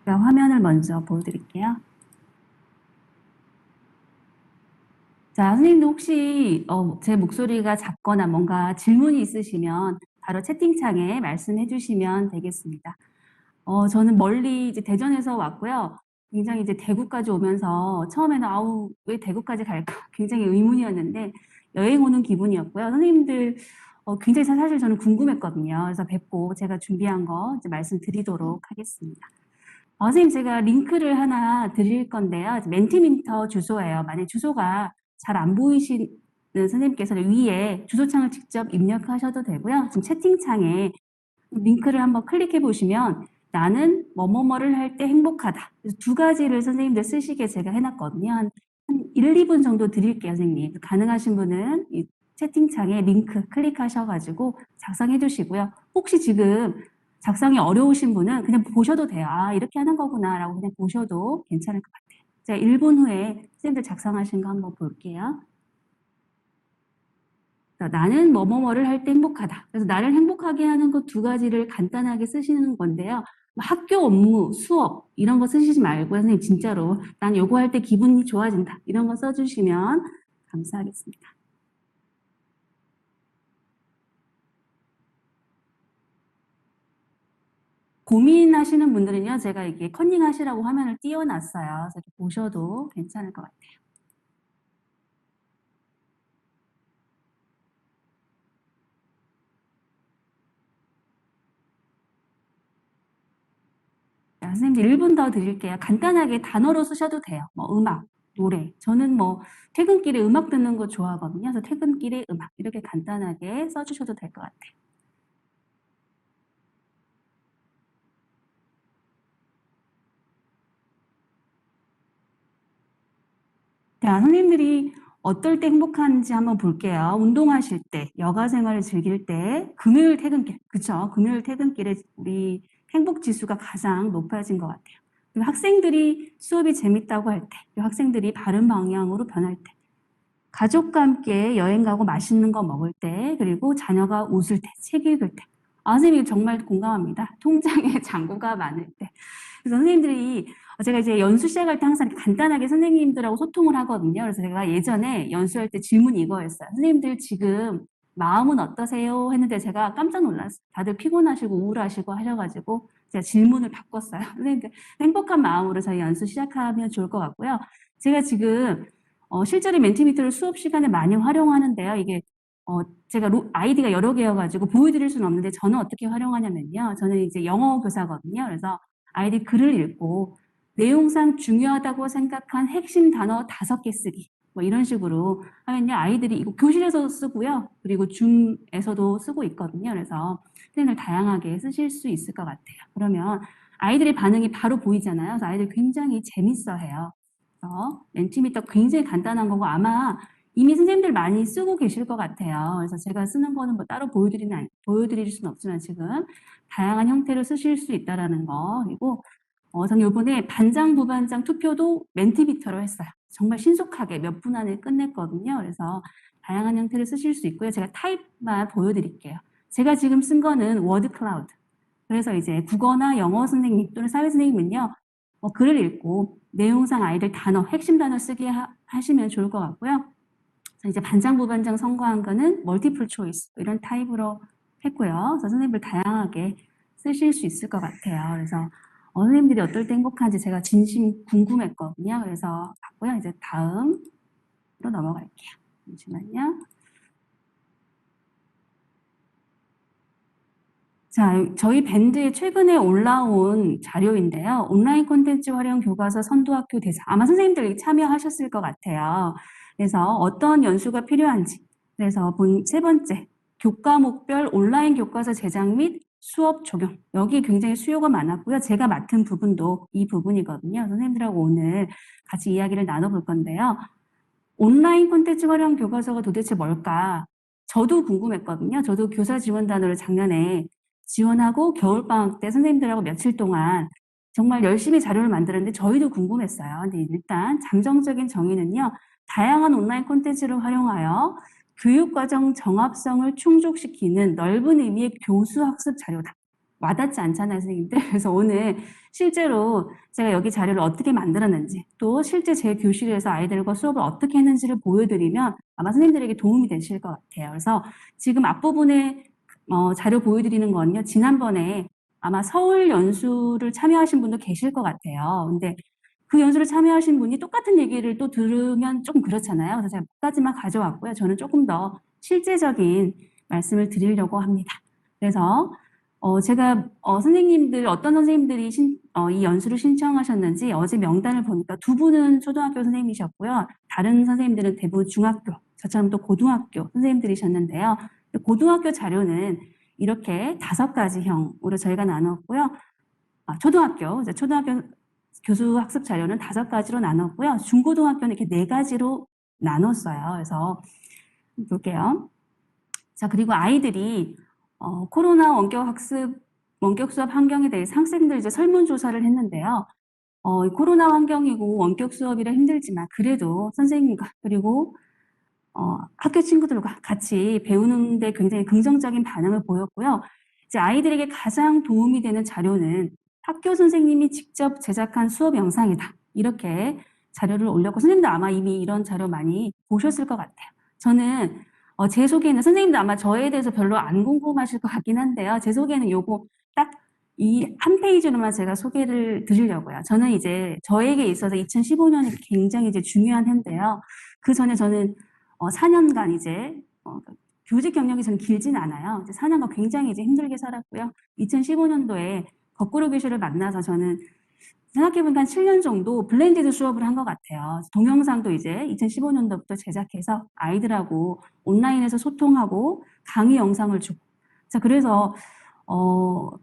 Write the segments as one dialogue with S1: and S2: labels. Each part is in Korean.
S1: 화면을 먼저 보여드릴게요. 자, 선생님도 혹시 제 목소리가 작거나 뭔가 질문이 있으시면 바로 채팅창에 말씀해 주시면 되겠습니다. 저는 멀리 이제 대전에서 왔고요. 굉장히 이제 대구까지 오면서 처음에는 아우, 왜 대구까지 갈까? 굉장히 의문이었는데 여행 오는 기분이었고요. 선생님들 굉장히 사실 저는 궁금했거든요. 그래서 뵙고 제가 준비한 거 이제 말씀드리도록 하겠습니다. 선생님, 제가 링크를 하나 드릴 건데요. 멘티민터 주소예요. 만약 주소가 잘 안 보이시는 선생님께서는 위에 주소창을 직접 입력하셔도 되고요. 지금 채팅창에 링크를 한번 클릭해 보시면 나는 뭐뭐뭐를 할 때 행복하다. 그래서 두 가지를 선생님들 쓰시게 제가 해놨거든요. 한 1, 2분 정도 드릴게요, 선생님. 가능하신 분은 이 채팅창에 링크 클릭하셔가지고 작성해 주시고요. 혹시 지금 작성이 어려우신 분은 그냥 보셔도 돼요. 아, 이렇게 하는 거구나 라고 그냥 보셔도 괜찮을 것 같아요. 자, 1분 후에 선생님들 작성하신 거 한번 볼게요. 나는 뭐뭐뭐를 할 때 행복하다. 그래서 나를 행복하게 하는 것 두 가지를 간단하게 쓰시는 건데요. 학교 업무, 수업 이런 거 쓰시지 말고 선생님 진짜로 난 요거 할 때 기분이 좋아진다. 이런 거 써주시면 감사하겠습니다. 고민하시는 분들은요. 제가 이게 컨닝하시라고 화면을 띄워놨어요. 그래서 보셔도 괜찮을 것 같아요. 자, 선생님 1분 더 드릴게요. 간단하게 단어로 쓰셔도 돼요. 뭐 음악, 노래. 저는 뭐 퇴근길에 음악 듣는 거 좋아하거든요. 그래서 퇴근길에 음악 이렇게 간단하게 써주셔도 될 것 같아요. 자, 선생님들이 어떨 때 행복한지 한번 볼게요. 운동하실 때, 여가 생활을 즐길 때, 금요일 퇴근길, 그쵸? 금요일 퇴근길에 우리 행복 지수가 가장 높아진 것 같아요. 그리고 학생들이 수업이 재밌다고 할 때, 그리고 학생들이 바른 방향으로 변할 때, 가족과 함께 여행 가고 맛있는 거 먹을 때, 그리고 자녀가 웃을 때, 책 읽을 때. 아, 선생님 정말 공감합니다. 통장에 잔고가 많을 때. 그래서 선생님들이 제가 이제 연수 시작할 때 항상 간단하게 선생님들하고 소통을 하거든요. 그래서 제가 예전에 연수할 때 질문이 이거였어요. 선생님들 지금 마음은 어떠세요? 했는데 제가 깜짝 놀랐어요. 다들 피곤하시고 우울하시고 하셔가지고 제가 질문을 바꿨어요. 선생님들 행복한 마음으로 저희 연수 시작하면 좋을 것 같고요. 제가 지금 실제로 멘티미터를 수업 시간에 많이 활용하는데요. 이게 제가 아이디가 여러 개여가지고 보여드릴 수는 없는데 저는 어떻게 활용하냐면요. 저는 이제 영어 교사거든요. 그래서 아이들이 글을 읽고 내용상 중요하다고 생각한 핵심 단어 5개 쓰기 뭐 이런 식으로 하면요. 아이들이 이거 교실에서도 쓰고요. 그리고 줌에서도 쓰고 있거든요. 그래서 선생님들 다양하게 쓰실 수 있을 것 같아요. 그러면 아이들의 반응이 바로 보이잖아요. 그래서 아이들이 굉장히 재밌어해요. 멘티미터 굉장히 간단한 거고 아마 이미 선생님들 많이 쓰고 계실 것 같아요. 그래서 제가 쓰는 거는 뭐 따로 보여드릴 수는 없지만 지금 다양한 형태로 쓰실 수 있다라는 거. 그리고 저는 이번에 반장, 부반장 투표도 멘티미터로 했어요. 정말 신속하게 몇 분 안에 끝냈거든요. 그래서 다양한 형태를 쓰실 수 있고요. 제가 타입만 보여드릴게요. 제가 지금 쓴 거는 워드 클라우드. 그래서 이제 국어나 영어 선생님 또는 사회 선생님은요. 글을 읽고 내용상 아이들 단어, 핵심 단어 쓰기 하시면 좋을 것 같고요. 이제 반장, 부반장 선거한 거는 멀티플 초이스 이런 타입으로 했고요. 그래서 선생님들 다양하게 쓰실 수 있을 것 같아요. 그래서 선생님들이 어떨 때 행복한지 제가 진심 궁금했거든요. 그래서 봤고요. 이제 다음으로 넘어갈게요. 잠시만요. 자, 저희 밴드에 최근에 올라온 자료인데요. 온라인 콘텐츠 활용 교과서 선도학교 대사. 아마 선생님들이 참여하셨을 것 같아요. 그래서 어떤 연수가 필요한지. 그래서 세 번째, 교과목별 온라인 교과서 제작 및 수업 적용. 여기 굉장히 수요가 많았고요. 제가 맡은 부분도 이 부분이거든요. 선생님들하고 오늘 같이 이야기를 나눠볼 건데요. 온라인 콘텐츠 활용 교과서가 도대체 뭘까? 저도 궁금했거든요. 저도 교사 지원단으로 작년에 지원하고 겨울방학 때 선생님들하고 며칠 동안 정말 열심히 자료를 만들었는데 저희도 궁금했어요. 근데 일단 잠정적인 정의는요. 다양한 온라인 콘텐츠를 활용하여 교육과정 정합성을 충족시키는 넓은 의미의 교수학습 자료다. 와닿지 않잖아요, 선생님들. 그래서 오늘 실제로 제가 여기 자료를 어떻게 만들었는지, 또 실제 제 교실에서 아이들과 수업을 어떻게 했는지를 보여드리면 아마 선생님들에게 도움이 되실 것 같아요. 그래서 지금 앞부분에 자료 보여드리는 건요, 지난번에 아마 서울 연수를 참여하신 분도 계실 것 같아요. 근데 그 연수를 참여하신 분이 똑같은 얘기를 또 들으면 조금 그렇잖아요. 그래서 제가 몇 가지만 가져왔고요. 저는 조금 더 실제적인 말씀을 드리려고 합니다. 그래서 제가 선생님들 어떤 선생님들이 이 연수를 신청하셨는지 어제 명단을 보니까 두 분은 초등학교 선생님이셨고요. 다른 선생님들은 대부분 중학교, 저처럼 또 고등학교 선생님들이셨는데요. 고등학교 자료는 이렇게 5가지형으로 저희가 나눴고요. 초등학교 교수 학습 자료는 5가지로 나눴고요. 중고등학교는 이렇게 4가지로 나눴어요. 그래서 볼게요. 자, 그리고 아이들이 코로나 원격 수업 환경에 대해서 학생들 이제 설문조사를 했는데요. 코로나 환경이고 원격 수업이라 힘들지만 그래도 선생님과 그리고 학교 친구들과 같이 배우는데 굉장히 긍정적인 반응을 보였고요. 이제 아이들에게 가장 도움이 되는 자료는 학교 선생님이 직접 제작한 수업 영상이다. 이렇게 자료를 올렸고 선생님도 아마 이미 이런 자료 많이 보셨을 것 같아요. 저는 제 소개는 선생님도 아마 저에 대해서 별로 안 궁금하실 것 같긴 한데요. 제 소개는 요거 딱 이 한 페이지로만 제가 소개를 드리려고요. 저는 이제 저에게 있어서 2015년이 굉장히 이제 중요한 해인데요. 그 전에 저는 4년간 이제 교직 경력이 저는 길진 않아요. 이제 4년간 굉장히 이제 힘들게 살았고요. 2015년도에 거꾸로 교실을 만나서 저는 생각해보니까 한 7년 정도 블렌디드 수업을 한 것 같아요. 동영상도 이제 2015년도부터 제작해서 아이들하고 온라인에서 소통하고 강의 영상을 주고. 자, 그래서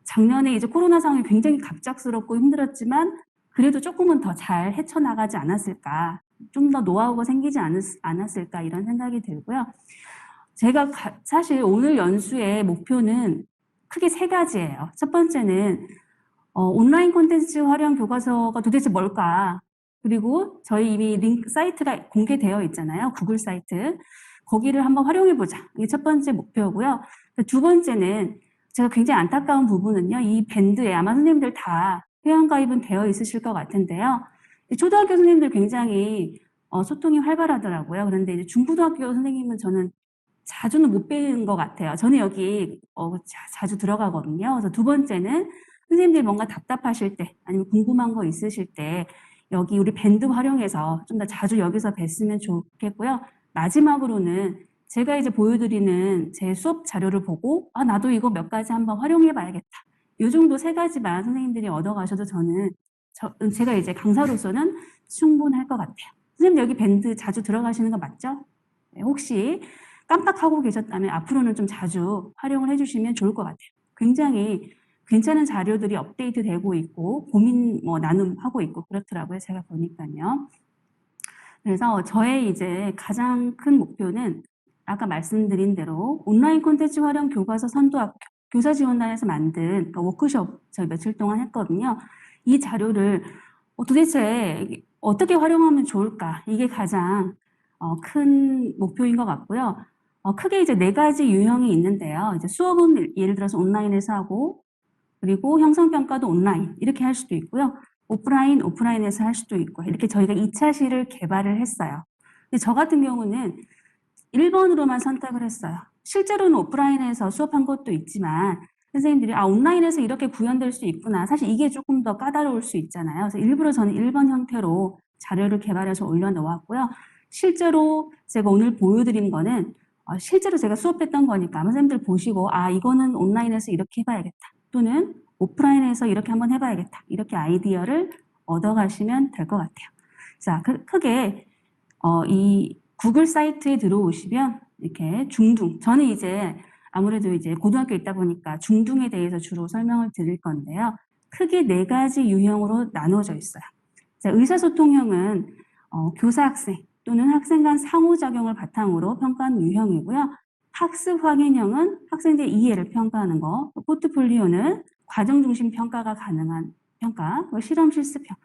S1: 작년에 이제 코로나 상황이 굉장히 갑작스럽고 힘들었지만 그래도 조금은 더 잘 헤쳐나가지 않았을까. 좀 더 노하우가 생기지 않았을까 이런 생각이 들고요. 제가 사실 오늘 연수의 목표는 크게 3가지예요. 첫 번째는 온라인 콘텐츠 활용 교과서가 도대체 뭘까? 그리고 저희 이미 링크 사이트가 공개되어 있잖아요. 구글 사이트. 거기를 한번 활용해보자. 이게 첫 번째 목표고요. 두 번째는 제가 굉장히 안타까운 부분은요. 이 밴드에 아마 선생님들 다 회원가입은 되어 있으실 것 같은데요. 초등학교 선생님들 굉장히 소통이 활발하더라고요. 그런데 이제 중고등학교 선생님은 저는 자주는 못 뵈는 것 같아요. 저는 여기 자주 들어가거든요. 그래서 두 번째는 선생님들이 뭔가 답답하실 때 아니면 궁금한 거 있으실 때 여기 우리 밴드 활용해서 좀 더 자주 여기서 뵀으면 좋겠고요. 마지막으로는 제가 이제 보여드리는 제 수업 자료를 보고 나도 이거 몇 가지 한번 활용해 봐야겠다. 이 정도 3가지만 선생님들이 얻어가셔도 저는 제가 이제 강사로서는 충분할 것 같아요. 선생님 여기 밴드 자주 들어가시는 거 맞죠? 네, 혹시 깜빡하고 계셨다면 앞으로는 좀 자주 활용을 해주시면 좋을 것 같아요. 굉장히 괜찮은 자료들이 업데이트 되고 있고 고민 나눔하고 있고 그렇더라고요. 제가 보니까요. 그래서 저의 이제 가장 큰 목표는 아까 말씀드린 대로 온라인 콘텐츠 활용 교과서 선도학교 교사지원단에서 만든 워크숍 저희 며칠 동안 했거든요. 이 자료를 도대체 어떻게 활용하면 좋을까? 이게 가장 큰 목표인 것 같고요. 크게 이제 4가지 유형이 있는데요. 이제 수업은 예를 들어서 온라인에서 하고 그리고 형성평가도 온라인 이렇게 할 수도 있고요. 오프라인에서 할 수도 있고 이렇게 저희가 2차시를 개발을 했어요. 근데 저 같은 경우는 1번으로만 선택을 했어요. 실제로는 오프라인에서 수업한 것도 있지만 선생님들이 온라인에서 이렇게 구현될 수 있구나. 사실 이게 조금 더 까다로울 수 있잖아요. 그래서 일부러 저는 1번 형태로 자료를 개발해서 올려놓았고요. 실제로 제가 오늘 보여드린 거는 실제로 제가 수업했던 거니까 선생님들 보시고 이거는 온라인에서 이렇게 해봐야겠다. 또는 오프라인에서 이렇게 한번 해봐야겠다. 이렇게 아이디어를 얻어가시면 될 것 같아요. 자, 크게 이 구글 사이트에 들어오시면 이렇게 중등, 저는 이제 아무래도 이제 고등학교에 있다 보니까 중등에 대해서 주로 설명을 드릴 건데요. 크게 4가지 유형으로 나눠져 있어요. 자, 의사소통형은 교사 학생 또는 학생 간 상호작용을 바탕으로 평가하는 유형이고요. 학습 확인형은 학생들 이해를 평가하는 거, 포트폴리오는 과정 중심 평가가 가능한 평가, 실험 실습형.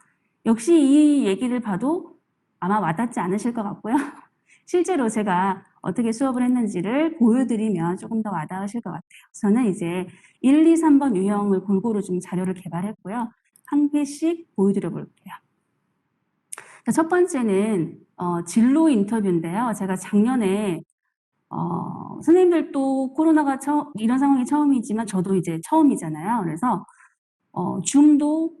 S1: 역시 이 얘기를 봐도 아마 와닿지 않으실 것 같고요. 실제로 제가 어떻게 수업을 했는지를 보여드리면 조금 더 와닿으실 것 같아요. 저는 이제 1, 2, 3번 유형을 골고루 좀 자료를 개발했고요. 한 개씩 보여드려 볼게요. 첫 번째는 진로 인터뷰인데요. 제가 작년에 선생님들도 코로나가 이런 상황이 처음이지만 저도 이제 처음이잖아요. 그래서 줌도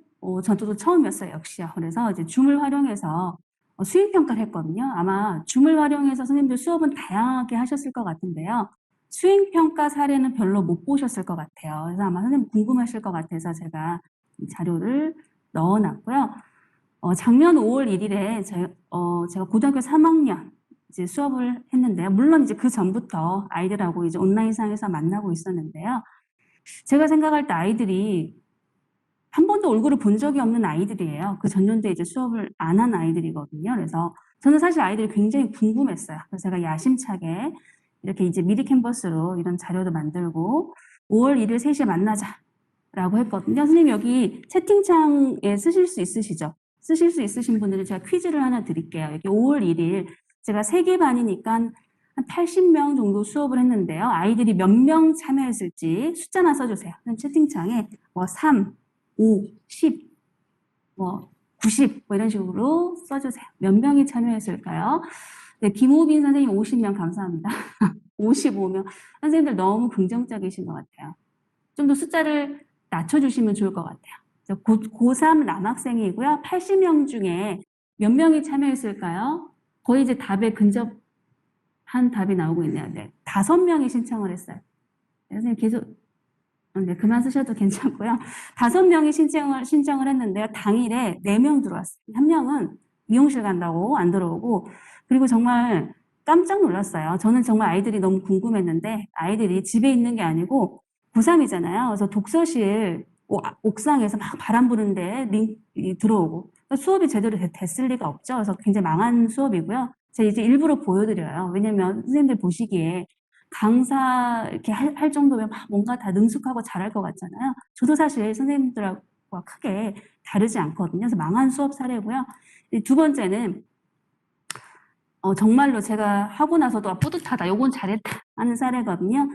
S1: 저도 처음이었어요. 역시요. 그래서 이제 줌을 활용해서 수행 평가를 했거든요. 아마 줌을 활용해서 선생님들 수업은 다양하게 하셨을 것 같은데요. 수행 평가 사례는 별로 못 보셨을 것 같아요. 그래서 아마 선생님 궁금하실 것 같아서 제가 이 자료를 넣어놨고요. 작년 5월 1일에 제가 고등학교 3학년 이제 수업을 했는데요. 물론 이제 그 전부터 아이들하고 이제 온라인상에서 만나고 있었는데요. 제가 생각할 때 아이들이 한 번도 얼굴을 본 적이 없는 아이들이에요. 그 전년도에 이제 수업을 안 한 아이들이거든요. 그래서 저는 사실 아이들이 굉장히 궁금했어요. 그래서 제가 야심차게 이렇게 이제 미리 캔버스로 이런 자료도 만들고 5월 1일 3시에 만나자라고 했거든요. 선생님 여기 채팅창에 쓰실 수 있으시죠? 쓰실 수 있으신 분들은 제가 퀴즈를 하나 드릴게요. 여기 5월 1일 제가 3개 반이니까 한 80명 정도 수업을 했는데요. 아이들이 몇 명 참여했을지 숫자나 써주세요. 채팅창에 뭐 3, 5, 10, 뭐 90, 뭐 이런 식으로 써주세요. 몇 명이 참여했을까요? 네, 김호빈 선생님 50명 감사합니다. 55명. 선생님들 너무 긍정적이신 것 같아요. 좀 더 숫자를 낮춰주시면 좋을 것 같아요. 고3 남학생이고요. 80명 중에 몇 명이 참여했을까요? 거의 이제 답에 근접한 답이 나오고 있네요. 네, 5명이 신청을 했어요. 네, 선생님 계속 네, 그만 쓰셔도 괜찮고요. 5명이 신청을 했는데요. 당일에 4명 들어왔어요. 1명은 미용실 간다고 안 들어오고, 그리고 정말 깜짝 놀랐어요. 저는 정말 아이들이 너무 궁금했는데, 아이들이 집에 있는 게 아니고, 고3이잖아요. 그래서 독서실 옥상에서 막 바람 부는데 들어오고, 수업이 제대로 됐을 리가 없죠. 그래서 굉장히 망한 수업이고요. 제가 이제 일부러 보여드려요. 왜냐면 선생님들 보시기에 강사 이렇게 할 정도면 막 뭔가 다 능숙하고 잘할 것 같잖아요. 저도 사실 선생님들과 크게 다르지 않거든요. 그래서 망한 수업 사례고요. 두 번째는 정말로 제가 하고 나서도 뿌듯하다, 요건 잘했다 하는 사례거든요.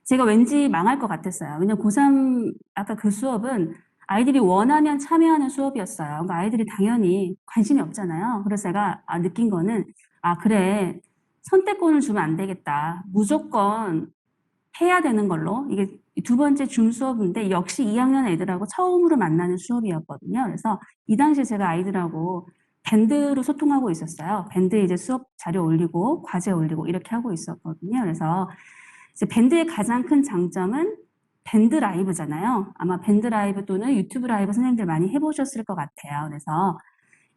S1: 제가 왠지 망할 것 같았어요. 왜냐면 고3 아까 그 수업은 아이들이 원하면 참여하는 수업이었어요. 그러니까 아이들이 당연히 관심이 없잖아요. 그래서 제가 느낀 거는 그래, 선택권을 주면 안 되겠다. 무조건 해야 되는 걸로. 이게 두 번째 줌 수업인데 역시 2학년 애들하고 처음으로 만나는 수업이었거든요. 그래서 이 당시에 제가 아이들하고 밴드로 소통하고 있었어요. 밴드에 이제 수업 자료 올리고 과제 올리고 이렇게 하고 있었거든요. 그래서 이제 밴드의 가장 큰 장점은 밴드 라이브잖아요. 아마 밴드 라이브 또는 유튜브 라이브 선생님들 많이 해보셨을 것 같아요. 그래서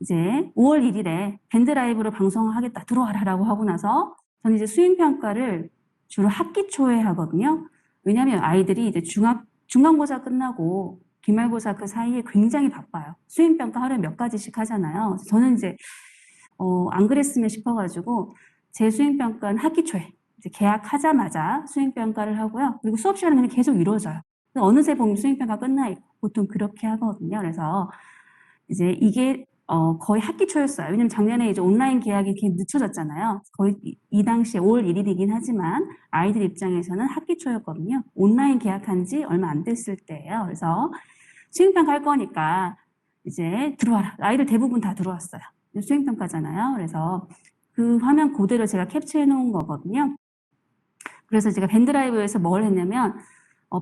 S1: 이제 5월 1일에 밴드 라이브로 방송하겠다, 들어와라라고 하고 나서 저는 이제 수행평가를 주로 학기 초에 하거든요. 왜냐하면 아이들이 이제 중간고사 끝나고 기말고사 그 사이에 굉장히 바빠요. 수행평가 하루에 몇 가지씩 하잖아요. 저는 이제 안 그랬으면 싶어가지고 제 수행평가는 학기 초에 이제 개학하자마자 수행평가를 하고요. 그리고 수업 시간은 그냥 계속 이루어져요. 어느새 보면 수행평가 끝나 있고 보통 그렇게 하거든요. 그래서 이제 이게 거의 학기 초였어요. 왜냐면 작년에 이제 온라인 계약이 이렇게 늦춰졌잖아요. 거의 이 당시에 5월 1일이긴 하지만 아이들 입장에서는 학기 초였거든요. 온라인 계약한 지 얼마 안 됐을 때예요. 그래서 수행평가 할 거니까 이제 들어와라. 아이들 대부분 다 들어왔어요. 수행평가잖아요. 그래서 그 화면 그대로 제가 캡처해 놓은 거거든요. 그래서 제가 밴드라이브에서 뭘 했냐면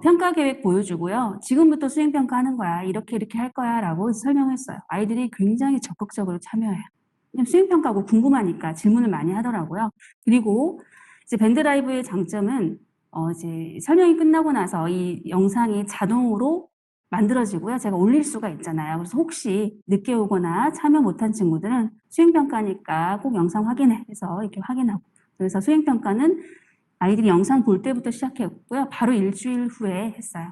S1: 평가 계획 보여주고요. 지금부터 수행평가 하는 거야. 이렇게 할 거야. 라고 설명했어요. 아이들이 굉장히 적극적으로 참여해요. 수행평가하고 궁금하니까 질문을 많이 하더라고요. 그리고 이제 밴드라이브의 장점은 이제 설명이 끝나고 나서 이 영상이 자동으로 만들어지고요. 제가 올릴 수가 있잖아요. 그래서 혹시 늦게 오거나 참여 못한 친구들은 수행평가니까 꼭 영상 확인해 해서 이렇게 확인하고. 그래서 수행평가는 아이들이 영상 볼 때부터 시작했고요. 바로 일주일 후에 했어요.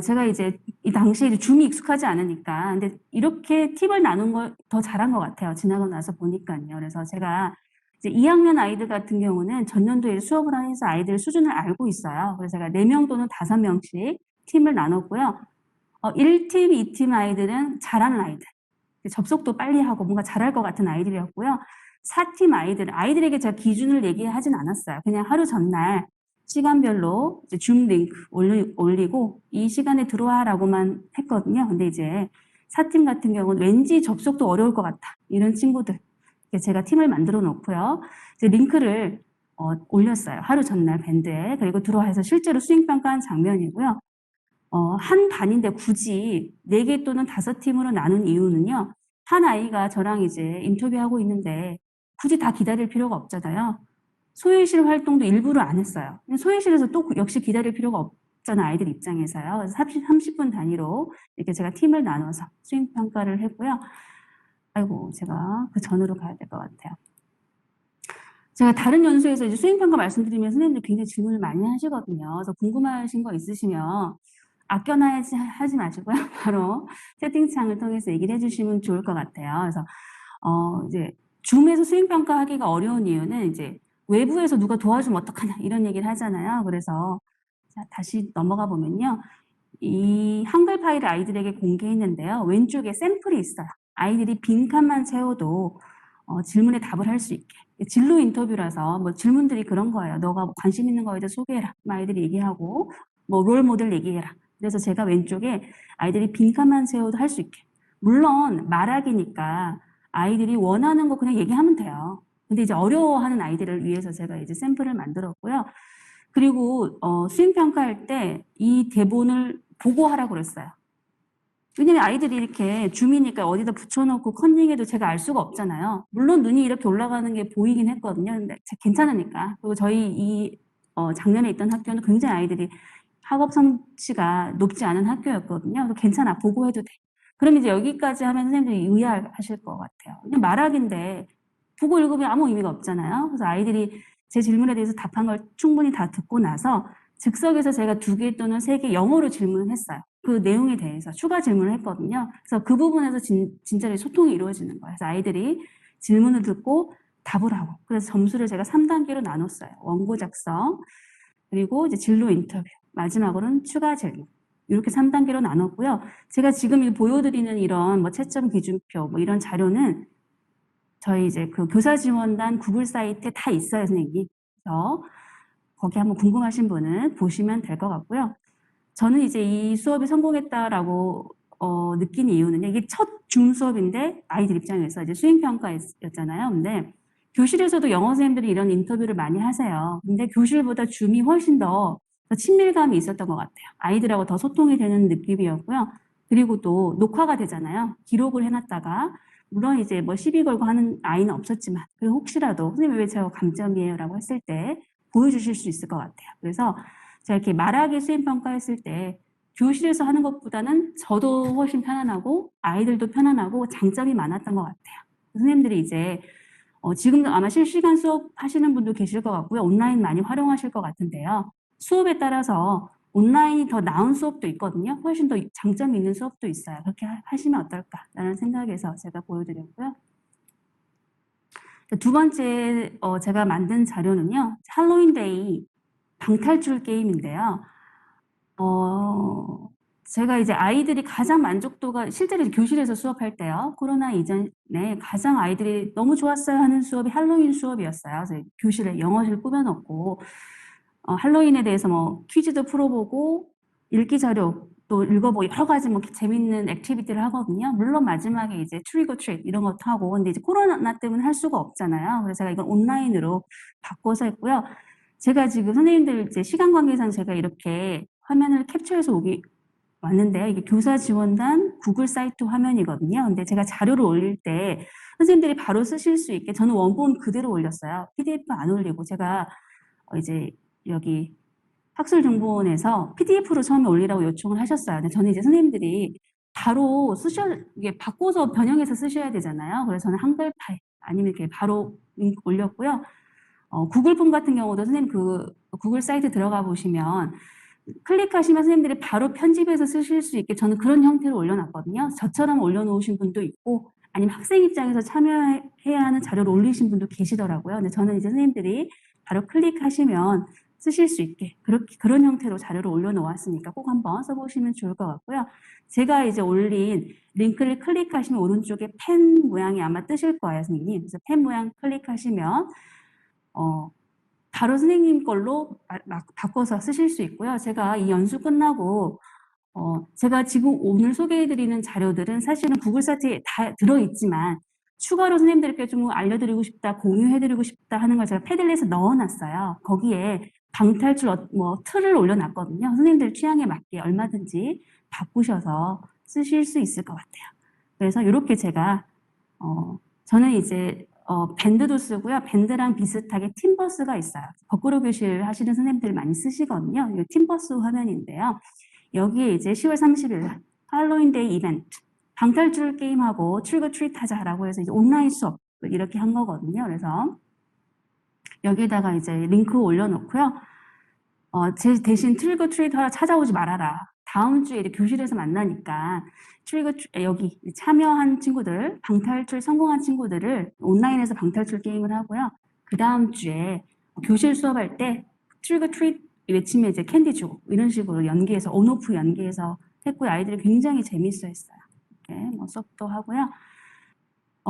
S1: 제가 이제 이 당시에 줌이 익숙하지 않으니까, 근데 이렇게 팁을 나눈 걸 더 잘한 것 같아요. 지나고 나서 보니까요. 그래서 제가 이제 2학년 아이들 같은 경우는 전년도에 수업을 하면서 아이들 수준을 알고 있어요. 그래서 제가 4명 또는 5명씩 팀을 나눴고요. 1팀, 2팀 아이들은 잘하는 아이들. 접속도 빨리 하고 뭔가 잘할 것 같은 아이들이었고요. 4팀 아이들에게 제가 기준을 얘기하진 않았어요. 그냥 하루 전날 시간별로 이제 줌 링크 올리고 이 시간에 들어와라고만 했거든요. 근데 이제 4팀 같은 경우는 왠지 접속도 어려울 것 같다. 이런 친구들. 제가 팀을 만들어 놓고요. 이제 링크를 올렸어요. 하루 전날 밴드에. 그리고 들어와서 실제로 수행평가한 장면이고요. 한 반인데 굳이 4개 또는 5팀으로 나눈 이유는요. 한 아이가 저랑 이제 인터뷰하고 있는데 굳이 다 기다릴 필요가 없잖아요. 소외실 활동도 일부러 안 했어요. 소외실에서 또 역시 기다릴 필요가 없잖아요. 아이들 입장에서요. 그래서 30분 단위로 이렇게 제가 팀을 나눠서 수행평가를 했고요. 아이고, 제가 그 전으로 가야 될 것 같아요. 제가 다른 연수에서 이제 수행평가 말씀드리면 선생님들 굉장히 질문을 많이 하시거든요. 그래서 궁금하신 거 있으시면 아껴놔야지 하지 마시고요. 바로 채팅창을 통해서 얘기를 해주시면 좋을 것 같아요. 그래서 이제 줌에서 수행평가 하기가 어려운 이유는 이제 외부에서 누가 도와주면 어떡하냐 이런 얘기를 하잖아요. 그래서 자, 다시 넘어가 보면요. 이 한글 파일을 아이들에게 공개했는데요. 왼쪽에 샘플이 있어요. 아이들이 빈칸만 채워도 질문에 답을 할 수 있게. 진로 인터뷰라서 뭐 질문들이 그런 거예요. 너가 관심 있는 거에 대해 소개해라. 아이들이 얘기하고 뭐 롤 모델 얘기해라. 그래서 제가 왼쪽에 아이들이 빈칸만 채워도 할 수 있게. 물론 말하기니까 아이들이 원하는 거 그냥 얘기하면 돼요. 근데 이제 어려워하는 아이들을 위해서 제가 이제 샘플을 만들었고요. 그리고 수행평가할 때 이 대본을 보고 하라고 그랬어요. 왜냐면 아이들이 이렇게 줌이니까 어디다 붙여놓고 컨닝해도 제가 알 수가 없잖아요. 물론 눈이 이렇게 올라가는 게 보이긴 했거든요. 근데 괜찮으니까. 그리고 저희 이 작년에 있던 학교는 굉장히 아이들이 학업 성취가 높지 않은 학교였거든요. 그래서 괜찮아. 보고 해도 돼. 그럼 이제 여기까지 하면 선생님들이 의아하실 것 같아요. 그냥 말하기인데 보고 읽으면 아무 의미가 없잖아요. 그래서 아이들이 제 질문에 대해서 답한 걸 충분히 다 듣고 나서 즉석에서 제가 2개 또는 3개 영어로 질문을 했어요. 그 내용에 대해서 추가 질문을 했거든요. 그래서 그 부분에서 진짜로 소통이 이루어지는 거예요. 그래서 아이들이 질문을 듣고 답을 하고 그래서 점수를 제가 3단계로 나눴어요. 원고 작성, 그리고 이제 진로 인터뷰, 마지막으로는 추가 질문. 이렇게 3단계로 나눴고요. 제가 지금 보여드리는 이런 뭐 채점 기준표 뭐 이런 자료는 저희 이제 그 교사지원단 구글 사이트에 다 있어요, 선생님. 그래서 거기 한번 궁금하신 분은 보시면 될 것 같고요. 저는 이제 이 수업이 성공했다라고 느낀 이유는 이게 첫 줌 수업인데 아이들 입장에서 이제 수행평가였잖아요. 근데 교실에서도 영어 선생님들이 이런 인터뷰를 많이 하세요. 근데 교실보다 줌이 훨씬 더 친밀감이 있었던 것 같아요. 아이들하고 더 소통이 되는 느낌이었고요. 그리고 또 녹화가 되잖아요. 기록을 해놨다가 물론 이제 뭐 시비 걸고 하는 아이는 없었지만 그리고 혹시라도 선생님 왜 제가 감점이에요? 라고 했을 때 보여주실 수 있을 것 같아요. 그래서 제가 이렇게 말하기 수행평가했을 때 교실에서 하는 것보다는 저도 훨씬 편안하고 아이들도 편안하고 장점이 많았던 것 같아요. 선생님들이 이제 지금도 아마 실시간 수업 하시는 분도 계실 것 같고요. 온라인 많이 활용하실 것 같은데요. 수업에 따라서 온라인이 더 나은 수업도 있거든요. 훨씬 더 장점이 있는 수업도 있어요. 그렇게 하시면 어떨까라는 생각에서 제가 보여드렸고요. 두 번째 제가 만든 자료는요. 할로윈데이 방탈출 게임인데요. 제가 이제 아이들이 가장 만족도가 실제로 교실에서 수업할 때요. 코로나 이전에 가장 아이들이 너무 좋았어요 하는 수업이 할로윈 수업이었어요. 그래서 교실에 영어실 꾸며놓고 할로윈에 대해서 뭐 퀴즈도 풀어보고 읽기 자료 또 읽어보고 여러 가지 뭐 재밌는 액티비티를 하거든요. 물론 마지막에 이제 트릭 오 트릿 이런 것도 하고 근데 이제 코로나 때문에 할 수가 없잖아요. 그래서 제가 이걸 온라인으로 바꿔서 했고요. 제가 지금 선생님들 이제 시간 관계상 제가 이렇게 화면을 캡처해서 왔는데요. 이게 교사 지원단 구글 사이트 화면이거든요. 근데 제가 자료를 올릴 때 선생님들이 바로 쓰실 수 있게 저는 원본 그대로 올렸어요. PDF 안 올리고 제가 이제 여기 학술정보원에서 PDF로 처음에 올리라고 요청을 하셨어요. 근데 저는 이제 선생님들이 바로 이게 바꿔서 변형해서 쓰셔야 되잖아요. 그래서 저는 한글 파일 아니면 이렇게 바로 링크 올렸고요. 구글 폼 같은 경우도 선생님 그 구글 사이트 들어가 보시면 클릭하시면 선생님들이 바로 편집해서 쓰실 수 있게 저는 그런 형태로 올려놨거든요. 저처럼 올려놓으신 분도 있고 아니면 학생 입장에서 참여해야 하는 자료를 올리신 분도 계시더라고요. 근데 저는 이제 선생님들이 바로 클릭하시면 쓰실 수 있게 그런 형태로 자료를 올려놓았으니까 꼭 한번 써보시면 좋을 것 같고요. 제가 이제 올린 링크를 클릭하시면 오른쪽에 펜 모양이 아마 뜨실 거예요, 선생님. 그래서 펜 모양 클릭하시면 바로 선생님 걸로 막 바꿔서 쓰실 수 있고요. 제가 이 연수 끝나고 제가 지금 오늘 소개해드리는 자료들은 사실은 구글 사이트에 다 들어있지만 추가로 선생님들께 좀 알려드리고 싶다, 공유해드리고 싶다 하는 걸 제가 패들렛에 넣어놨어요. 거기에 방탈출 틀을 올려놨거든요. 선생님들 취향에 맞게 얼마든지 바꾸셔서 쓰실 수 있을 것 같아요. 그래서 이렇게 제가 저는 이제 밴드도 쓰고요. 밴드랑 비슷하게 팀버스가 있어요. 거꾸로 교실 하시는 선생님들 많이 쓰시거든요. 이 팀버스 화면인데요. 여기에 이제 10월 30일 할로윈데이 이벤트 방탈출 게임하고 트리거 트릿 하자라고 해서 이제 온라인 수업 이렇게 한 거거든요. 그래서 여기에다가 이제 링크 올려놓고요. 제 대신 트리거 트릿 하러 찾아오지 말아라. 다음 주에 교실에서 만나니까 여기 참여한 친구들, 방탈출 성공한 친구들을 온라인에서 방탈출 게임을 하고요. 그 다음 주에 교실 수업할 때 트리거 트릿 외치면 이제 캔디 주고 이런 식으로 연계해서 온오프 연계해서 했고요. 아이들이 굉장히 재밌어했어요. 이렇게 수업도 하고요.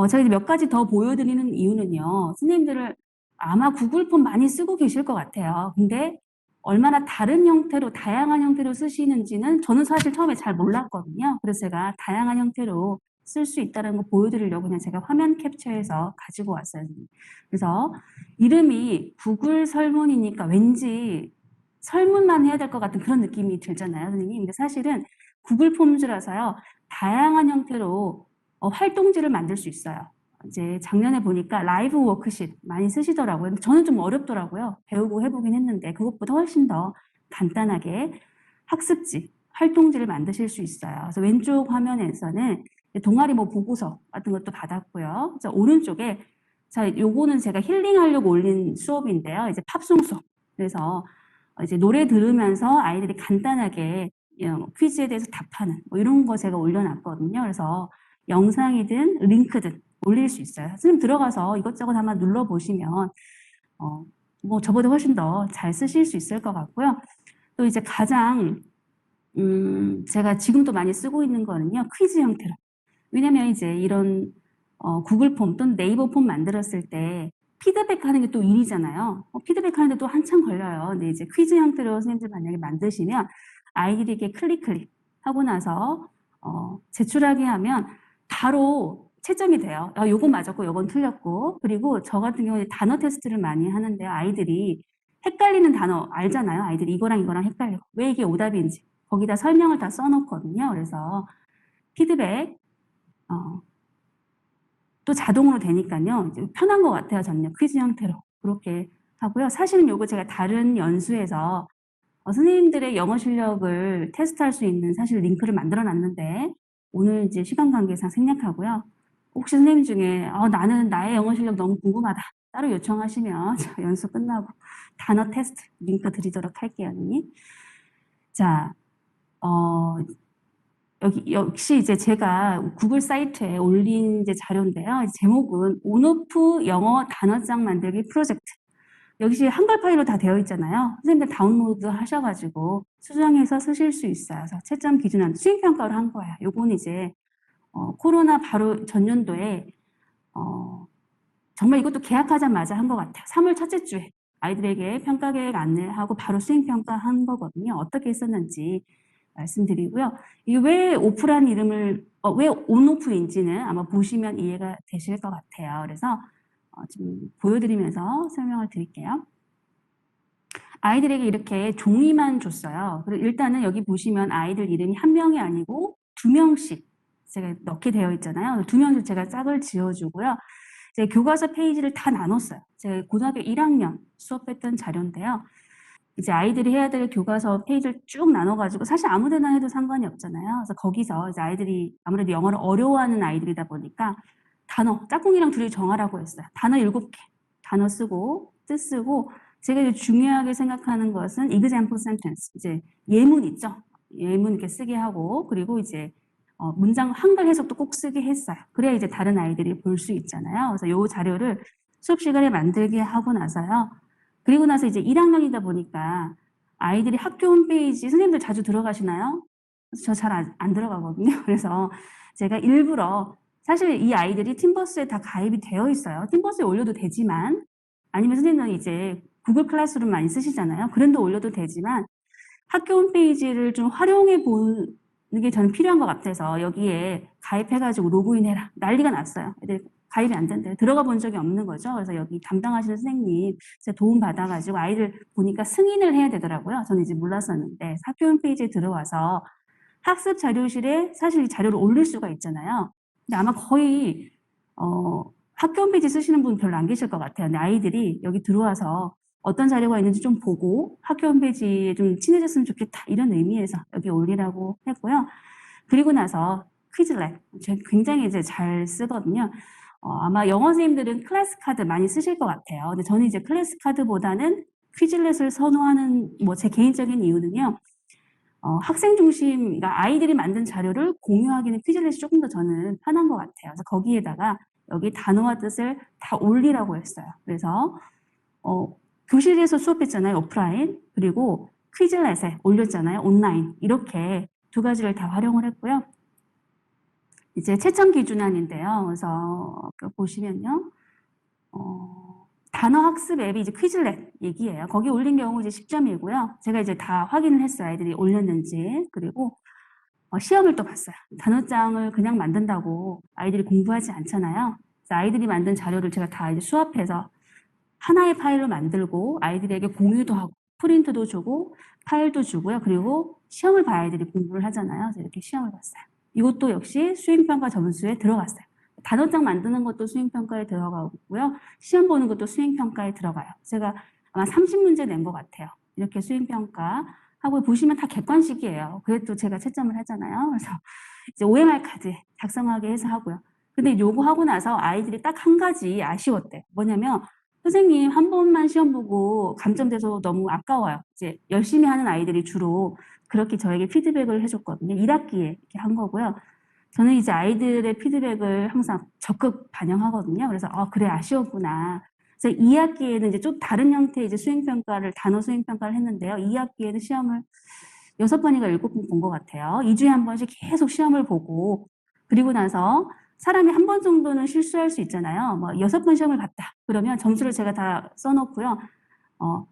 S1: 제가 이제 몇 가지 더 보여드리는 이유는요. 선생님들을 아마 구글 폼 많이 쓰고 계실 것 같아요. 근데 얼마나 다른 형태로, 다양한 형태로 쓰시는지는 저는 사실 처음에 잘 몰랐거든요. 그래서 제가 다양한 형태로 쓸 수 있다는 거 보여드리려고 그냥 제가 화면 캡처해서 가지고 왔어요. 그래서 이름이 구글 설문이니까 왠지 설문만 해야 될 것 같은 그런 느낌이 들잖아요, 선생님. 근데 사실은 구글 폼즈라서요. 다양한 형태로 활동지를 만들 수 있어요. 이제 작년에 보니까 라이브 워크शी트 많이 쓰시더라고요. 저는 좀 어렵더라고요. 배우고 해보긴 했는데 그것보다 훨씬 더 간단하게 학습지, 활동지를 만드실 수 있어요. 그래서 왼쪽 화면에서는 동아리 보고서 같은 것도 받았고요. 그래서 오른쪽에 요거는 제가 힐링하려고 올린 수업인데요. 이제 팝송 수업. 그래서 이제 노래 들으면서 아이들이 간단하게 퀴즈에 대해서 답하는 이런 거 제가 올려놨거든요. 그래서 영상이든 링크든 올릴 수 있어요. 선생님 들어가서 이것저것 한번 눌러보시면 저보다 훨씬 더 잘 쓰실 수 있을 것 같고요. 또 이제 가장 제가 지금도 많이 쓰고 있는 거는요. 퀴즈 형태로. 왜냐면 이제 이런 구글 폼 또는 네이버 폼 만들었을 때 피드백 하는 게 또 일이잖아요. 피드백 하는데 또 한참 걸려요. 근데 이제 퀴즈 형태로 선생님들 만약에 만드시면 아이들에게 클릭 하고 나서 제출하게 하면 바로 채점이 돼요. 요건 맞았고 요건 틀렸고. 그리고 저 같은 경우에 단어 테스트를 많이 하는데 아이들이 헷갈리는 단어 알잖아요. 아이들이 이거랑 헷갈려. 왜 이게 오답인지. 거기다 설명을 다 써놓거든요. 그래서 피드백 또 자동으로 되니까요. 편한 것 같아요. 저는요. 퀴즈 형태로 그렇게 하고요. 사실은 요거 제가 다른 연수에서 선생님들의 영어 실력을 테스트할 수 있는 사실 링크를 만들어 놨는데 오늘 이제 시간 관계상 생략하고요. 혹시 선생님 중에 나는 나의 영어 실력 너무 궁금하다. 따로 요청하시면 제가 연수 끝나고 단어 테스트 링크 드리도록 할게요. 언니. 자, 여기 역시 이제 제가 구글 사이트에 올린 이제 자료인데요. 제목은 온오프 영어 단어장 만들기 프로젝트. 역시 한글 파일로 다 되어 있잖아요. 선생님들 다운로드 하셔가지고 수정해서 쓰실 수 있어요. 그래서 채점 기준한 수행평가를 한 거예요. 요건 이제 코로나 바로 전년도에 정말 이것도 계약하자마자 한 것 같아요. 3월 첫째 주에 아이들에게 평가 계획 안내하고 바로 수행평가 한 거거든요. 어떻게 했었는지 말씀드리고요. 이게 왜 오프란 이름을 왜 온오프인지는 아마 보시면 이해가 되실 것 같아요. 그래서 좀 보여드리면서 설명을 드릴게요. 아이들에게 이렇게 종이만 줬어요. 그리고 일단은 여기 보시면 아이들 이름이 한 명이 아니고 2명씩 제가 넣게 되어 있잖아요. 2명씩 제가 짝을 지어주고요. 제 교과서 페이지를 다 나눴어요. 제가 고등학교 1학년 수업했던 자료인데요. 이제 아이들이 해야 될 교과서 페이지를 쭉 나눠가지고 사실 아무데나 해도 상관이 없잖아요. 그래서 거기서 이제 아이들이 아무래도 영어를 어려워하는 아이들이다 보니까 단어 짝꿍이랑 둘이 정하라고 했어요. 단어 7개 단어 쓰고 뜻 쓰고 제가 이제 중요하게 생각하는 것은 example sentence 이제 예문 있죠. 예문 이렇게 쓰게 하고 그리고 이제 문장 한글 해석도 꼭 쓰게 했어요. 그래야 이제 다른 아이들이 볼 수 있잖아요. 그래서 요 자료를 수업 시간에 만들게 하고 나서요. 그리고 나서 이제 1학년이다 보니까 아이들이 학교 홈페이지 선생님들 자주 들어가시나요? 저 잘 안 들어가거든요. 그래서 제가 일부러 사실 이 아이들이 팀버스에 다 가입이 되어 있어요. 팀버스에 올려도 되지만 아니면 선생님은 이제 구글 클래스룸 많이 쓰시잖아요. 그런데 올려도 되지만 학교 홈페이지를 좀 활용해 보는 게 저는 필요한 것 같아서 여기에 가입해가지고 로그인해라 난리가 났어요. 애들 가입이 안 된대요. 들어가 본 적이 없는 거죠. 그래서 여기 담당하시는 선생님 도움 받아가지고 아이들 보니까 승인을 해야 되더라고요. 저는 이제 몰랐었는데 학교 홈페이지에 들어와서 학습 자료실에 사실 이 자료를 올릴 수가 있잖아요. 근데 아마 거의 학교 홈페이지 쓰시는 분 별로 안 계실 것 같아요. 근데 아이들이 여기 들어와서 어떤 자료가 있는지 좀 보고 학교 홈페이지에 좀 친해졌으면 좋겠다 이런 의미에서 여기 올리라고 했고요. 그리고 나서 퀴즐렛 제가 굉장히 이제 잘 쓰거든요. 아마 영어 선생님들은 클래스 카드 많이 쓰실 것 같아요. 근데 저는 이제 클래스 카드보다는 퀴즐렛을 선호하는 뭐 제 개인적인 이유는요. 학생 중심, 그러니까 아이들이 만든 자료를 공유하기는 퀴즐렛이 조금 더 저는 편한 것 같아요. 그래서 거기에다가 여기 단어와 뜻을 다 올리라고 했어요. 그래서 교실에서 수업했잖아요, 오프라인. 그리고 퀴즐렛에 올렸잖아요, 온라인. 이렇게 두 가지를 다 활용을 했고요. 이제 채점 기준안인데요. 그래서 보시면요. 단어 학습 앱이 이제 퀴즐렛 얘기예요. 거기 올린 경우 이제 10점이고요. 제가 이제 다 확인을 했어요. 아이들이 올렸는지. 그리고 시험을 또 봤어요. 단어장을 그냥 만든다고 아이들이 공부하지 않잖아요. 그래서 아이들이 만든 자료를 제가 다 이제 수합해서 하나의 파일로 만들고 아이들에게 공유도 하고 프린트도 주고 파일도 주고요. 그리고 시험을 봐야 아이들이 공부를 하잖아요. 그래서 이렇게 시험을 봤어요. 이것도 역시 수행평가 점수에 들어갔어요. 단어장 만드는 것도 수행평가에 들어가고요. 시험 보는 것도 수행평가에 들어가요. 제가 아마 30문제 낸 것 같아요. 이렇게 수행평가 하고 보시면 다 객관식이에요. 그래도 제가 채점을 하잖아요. 그래서 이제 OMR 카드 작성하게 해서 하고요. 근데 요거 하고 나서 아이들이 딱 한 가지 아쉬웠대. 뭐냐면 선생님 한 번만 시험 보고 감점돼서 너무 아까워요. 이제 열심히 하는 아이들이 주로 그렇게 저에게 피드백을 해줬거든요. 1학기에 이렇게 한 거고요. 저는 이제 아이들의 피드백을 항상 적극 반영하거든요. 그래서 그래 아쉬웠구나. 그래서 2학기에는 이제 좀 다른 형태의 이제 수행평가를 단어 수행평가를 했는데요. 2학기에는 시험을 6번인가 7번 본 것 같아요. 2주에 한 번씩 계속 시험을 보고 그리고 나서 사람이 한 번 정도는 실수할 수 있잖아요. 뭐 6번 시험을 봤다. 그러면 점수를 제가 다 써놓고요.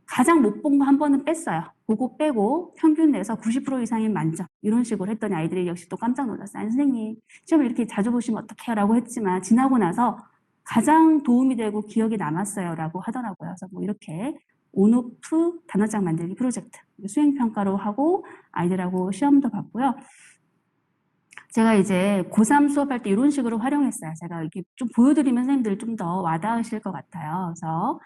S1: 가장 못 본 거 한 번은 뺐어요. 그거 빼고 평균 내서 90% 이상인 만점. 이런 식으로 했더니 아이들이 역시 또 깜짝 놀랐어요. 아니, 선생님, 시험을 이렇게 자주 보시면 어떡해요? 라고 했지만 지나고 나서 가장 도움이 되고 기억에 남았어요. 라고 하더라고요. 그래서 뭐 이렇게 온오프 단어장 만들기 프로젝트 수행평가로 하고 아이들하고 시험도 봤고요. 제가 이제 고3 수업할 때 이런 식으로 활용했어요. 제가 이렇게 좀 보여드리면 선생님들 좀 더 와닿으실 것 같아요. 그래서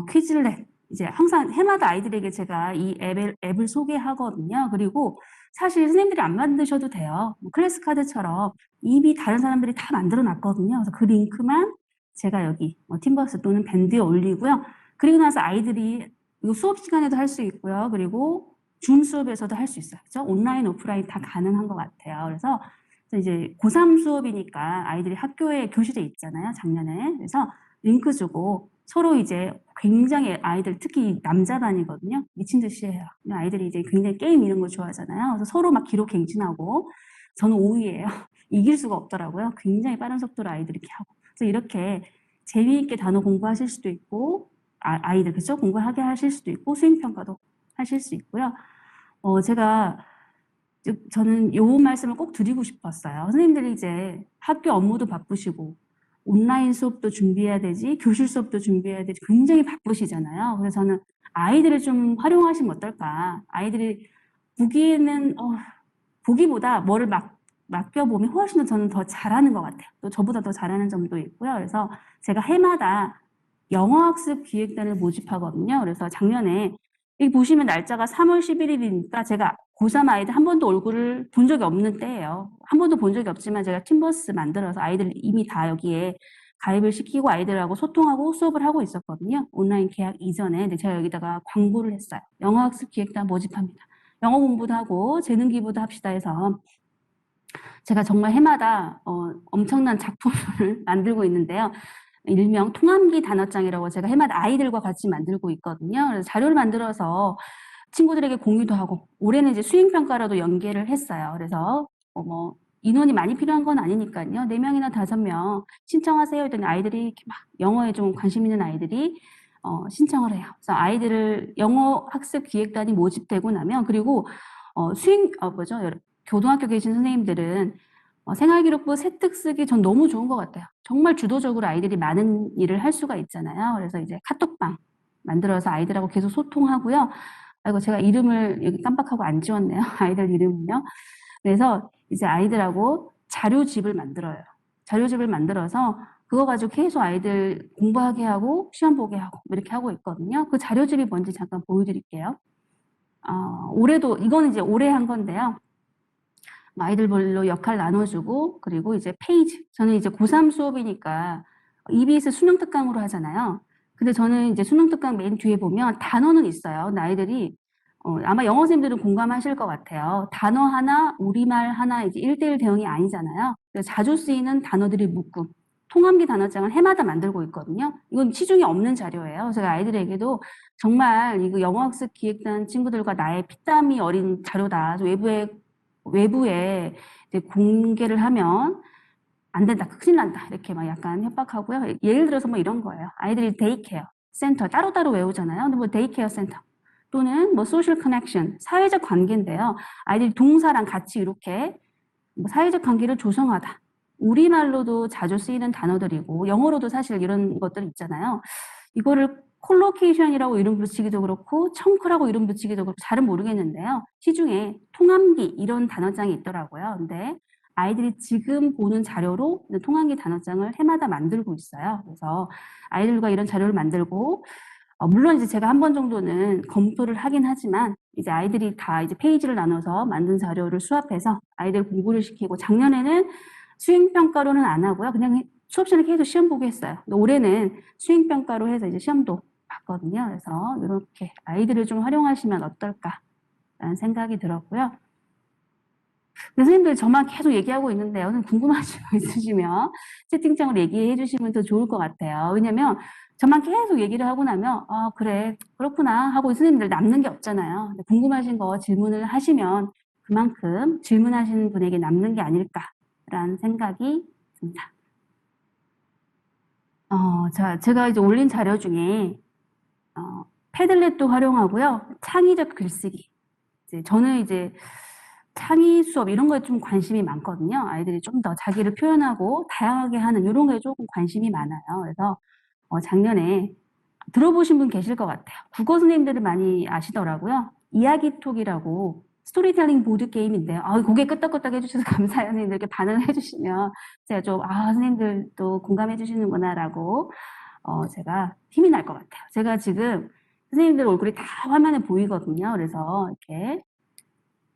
S1: 퀴즐렛 이제 항상 해마다 아이들에게 제가 이 앱을 소개하거든요. 그리고 사실 선생님들이 안 만드셔도 돼요. 뭐 클래스 카드처럼 이미 다른 사람들이 다 만들어 놨거든요. 그래서 그 링크만 제가 여기 팀버스 또는 밴드에 올리고요. 그리고 나서 아이들이 이거 수업 시간에도 할 수 있고요. 그리고 줌 수업에서도 할 수 있어요. 그렇죠? 온라인, 오프라인 다 가능한 것 같아요. 그래서 이제 고3 수업이니까 아이들이 학교에 교실에 있잖아요. 작년에. 그래서 링크 주고 서로 이제 굉장히 아이들 특히 남자반이거든요. 미친 듯이 해요. 아이들이 이제 굉장히 게임 이런 거 좋아하잖아요. 그래서 서로 막 기록 갱신하고 저는 5위예요. 이길 수가 없더라고요. 굉장히 빠른 속도로 아이들이 이렇게 하고. 그래서 이렇게 재미있게 단어 공부하실 수도 있고 아이들 그죠? 공부하게 하실 수도 있고 수행평가도 하실 수 있고요. 제가 저는 요 말씀을 꼭 드리고 싶었어요. 선생님들이 이제 학교 업무도 바쁘시고 온라인 수업도 준비해야 되지 교실 수업도 준비해야 되지 굉장히 바쁘시잖아요. 그래서 저는 아이들을 좀 활용하시면 어떨까. 아이들이 보기에는 보기보다 뭐를 맡겨보면 훨씬 더 저는 더 잘하는 것 같아요. 또 저보다 더 잘하는 점도 있고요. 그래서 제가 해마다 영어학습 기획단을 모집하거든요. 그래서 작년에 여기 보시면 날짜가 3월 11일이니까 제가 고3 아이들 한 번도 얼굴을 본 적이 없는 때예요. 한 번도 본 적이 없지만 제가 팀버스 만들어서 아이들 이미 다 여기에 가입을 시키고 아이들하고 소통하고 수업을 하고 있었거든요. 온라인 계약 이전에. 근데 제가 여기다가 광고를 했어요. 영어학습 기획단 모집합니다. 영어 공부도 하고 재능 기부도 합시다 해서 제가 정말 해마다 엄청난 작품을 만들고 있는데요. 일명 통암기 단어장이라고 제가 해마다 아이들과 같이 만들고 있거든요. 그래서 자료를 만들어서 친구들에게 공유도 하고, 올해는 이제 수행평가라도 연계를 했어요. 그래서 뭐 인원이 많이 필요한 건 아니니까요. 4명이나 5명 신청하세요 했더니 아이들이 이렇게 막 영어에 좀 관심 있는 아이들이 신청을 해요. 그래서 아이들을 영어 학습 기획단이 모집되고 나면, 그리고 교등학교 계신 선생님들은 생활기록부 세특쓰기 전 너무 좋은 것 같아요. 정말 주도적으로 아이들이 많은 일을 할 수가 있잖아요. 그래서 이제 카톡방 만들어서 아이들하고 계속 소통하고요. 아이고, 제가 이름을 여기 깜빡하고 안 지웠네요. 아이들 이름은요. 그래서 이제 아이들하고 자료집을 만들어요. 자료집을 만들어서 그거 가지고 계속 아이들 공부하게 하고 시험 보게 하고 이렇게 하고 있거든요. 그 자료집이 뭔지 잠깐 보여드릴게요. 올해도 이거는 이제 올해 한 건데요. 아이들별로 역할 나눠주고, 그리고 이제 페이지. 저는 이제 고3 수업이니까 EBS 수능 특강으로 하잖아요. 근데 저는 이제 수능 특강 맨 뒤에 보면 단어는 있어요. 근데 아이들이 아마 영어 선생님들은 공감하실 것 같아요. 단어 하나, 우리말 하나 이제 1대1 대응이 아니잖아요. 그래서 자주 쓰이는 단어들이 묶음. 통암기 단어장을 해마다 만들고 있거든요. 이건 시중에 없는 자료예요. 제가 아이들에게도 정말 이거 영어학습 기획단 친구들과 나의 피땀이 어린 자료다. 외부에 이제 공개를 하면 안 된다, 큰일 난다, 이렇게 막 약간 협박하고요. 예를 들어서 뭐 이런 거예요. 아이들이 데이케어 센터 따로따로 외우잖아요. 근데 뭐 데이케어 센터 또는 뭐 소셜 커넥션, 사회적 관계인데요. 아이들이 동사랑 같이 이렇게 뭐 사회적 관계를 조성하다. 우리말로도 자주 쓰이는 단어들이고 영어로도 사실 이런 것들 있잖아요. 이거를 콜로케이션이라고 이름 붙이기도 그렇고 청크라고 이름 붙이기도 그렇고 잘은 모르겠는데요. 시중에 통암기 이런 단어장이 있더라고요. 근데 아이들이 지금 보는 자료로 통암기 단어장을 해마다 만들고 있어요. 그래서 아이들과 이런 자료를 만들고, 물론 이제 제가 한 번 정도는 검토를 하긴 하지만 이제 아이들이 다 이제 페이지를 나눠서 만든 자료를 수합해서 아이들 공부를 시키고, 작년에는 수행평가로는 안 하고요. 그냥 수업 시간에 계속 시험 보게 했어요. 근데 올해는 수행평가로 해서 이제 시험도 봤거든요. 그래서 이렇게 아이들을 좀 활용하시면 어떨까라는 생각이 들었고요. 선생님들 저만 계속 얘기하고 있는데요. 선생님 궁금하신 거 있으시면 채팅창으로 얘기해 주시면 더 좋을 것 같아요. 왜냐면 저만 계속 얘기를 하고 나면 그래, 그렇구나 하고 선생님들 남는 게 없잖아요. 궁금하신 거 질문을 하시면 그만큼 질문하시는 분에게 남는 게 아닐까라는 생각이 듭니다. 제가 이제 올린 자료 중에 패들렛도 활용하고요. 창의적 글쓰기. 저는 이제 창의 수업 이런 거에 좀 관심이 많거든요. 아이들이 좀 더 자기를 표현하고 다양하게 하는 이런 거에 조금 관심이 많아요. 그래서 작년에 들어보신 분 계실 것 같아요. 국어 선생님들을 많이 아시더라고요. 이야기톡이라고 스토리텔링 보드 게임인데요. 고개 끄덕끄덕 해주셔서 감사해요. 선생님들 이렇게 반응을 해주시면 제가 좀 선생님들도 공감해 주시는구나라고 제가 힘이 날 것 같아요. 제가 지금 선생님들 얼굴이 다 화면에 보이거든요. 그래서 이렇게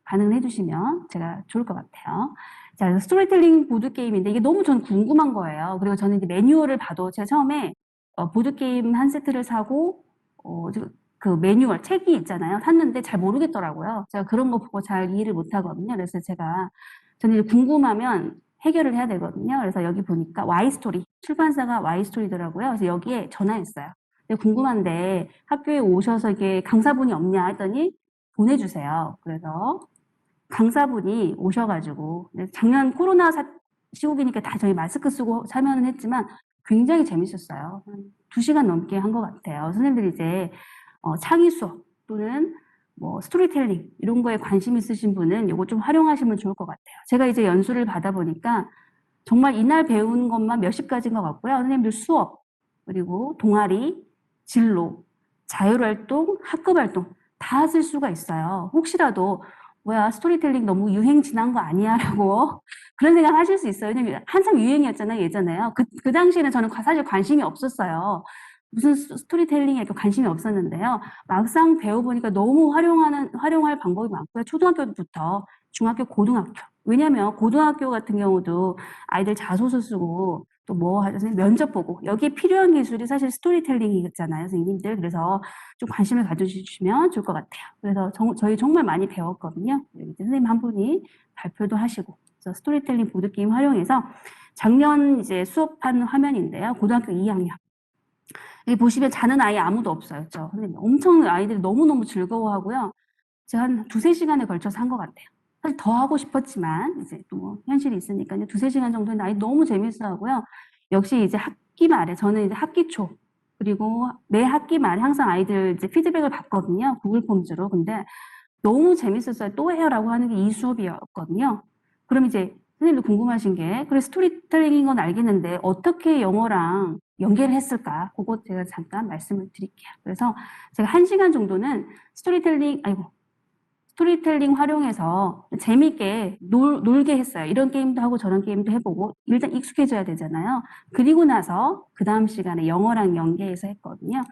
S1: 반응을 해주시면 제가 좋을 것 같아요. 자, 스토리텔링 보드게임인데 이게 너무 저는 궁금한 거예요. 그리고 저는 이제 매뉴얼을 봐도 제가 처음에 보드게임 한 세트를 사고 그 매뉴얼, 책이 있잖아요. 샀는데 잘 모르겠더라고요. 제가 그런 거 보고 잘 이해를 못 하거든요. 그래서 저는 이제 궁금하면 해결을 해야 되거든요. 그래서 여기 보니까 Y스토리, 출판사가 Y스토리더라고요. 그래서 여기에 전화했어요. 궁금한데 학교에 오셔서 이게 강사분이 없냐 했더니 보내주세요. 그래서 강사분이 오셔가지고 작년 코로나 시국이니까 다 저희 마스크 쓰고 참여는 했지만 굉장히 재밌었어요. 2시간 넘게 한 것 같아요. 선생님들이 이제 창의 수업 또는 뭐 스토리텔링 이런 거에 관심 있으신 분은 이거 좀 활용하시면 좋을 것 같아요. 제가 이제 연수를 받아보니까 정말 이날 배운 것만 몇십 가지인 것 같고요. 선생님들 수업, 그리고 동아리, 진로, 자율활동, 학급활동 다 쓸 수가 있어요. 혹시라도 뭐야 스토리텔링 너무 유행 지난 거 아니야 라고 그런 생각 하실 수 있어요. 왜냐면 한참 유행이었잖아요, 예전에요. 그 당시에는 저는 사실 관심이 없었어요. 무슨 스토리텔링에 관심이 없었는데요. 막상 배워보니까 너무 활용할 방법이 많고요. 초등학교부터 중학교, 고등학교. 왜냐면 고등학교 같은 경우도 아이들 자소서 쓰고 또 뭐 하잖아요. 면접 보고 여기에 필요한 기술이 사실 스토리텔링이잖아요, 선생님들. 그래서 좀 관심을 가져주시면 좋을 것 같아요. 그래서 저희 정말 많이 배웠거든요. 선생님 한 분이 발표도 하시고 그래서 스토리텔링 보드게임 활용해서 작년 이제 수업한 화면인데요. 고등학교 2학년. 여기 보시면 자는 아이 아무도 없어요. 근데 엄청 아이들이 너무너무 즐거워하고요. 제가 한 2~3시간에 걸쳐서 한 것 같아요. 사실 더 하고 싶었지만 이제 또 뭐 현실이 있으니까 2~3시간 정도는 아이 너무 재밌어 하고요. 역시 이제 학기 말에 저는 이제 학기 초 그리고 매 학기 말에 항상 아이들 이제 피드백을 받거든요. 구글 폼즈로. 근데 너무 재밌었어요. 또 해요라고 하는 게 이 수업이었거든요. 그럼 이제 선생님도 궁금하신 게 그래 스토리텔링인 건 알겠는데 어떻게 영어랑 연계를 했을까? 그거 제가 잠깐 말씀을 드릴게요. 그래서 제가 1시간 정도는 스토리텔링 활용해서 재밌게 놀게 했어요. 이런 게임도 하고 저런 게임도 해보고 일단 익숙해져야 되잖아요. 그리고 나서 그 다음 시간에 영어랑 연계해서 했거든요.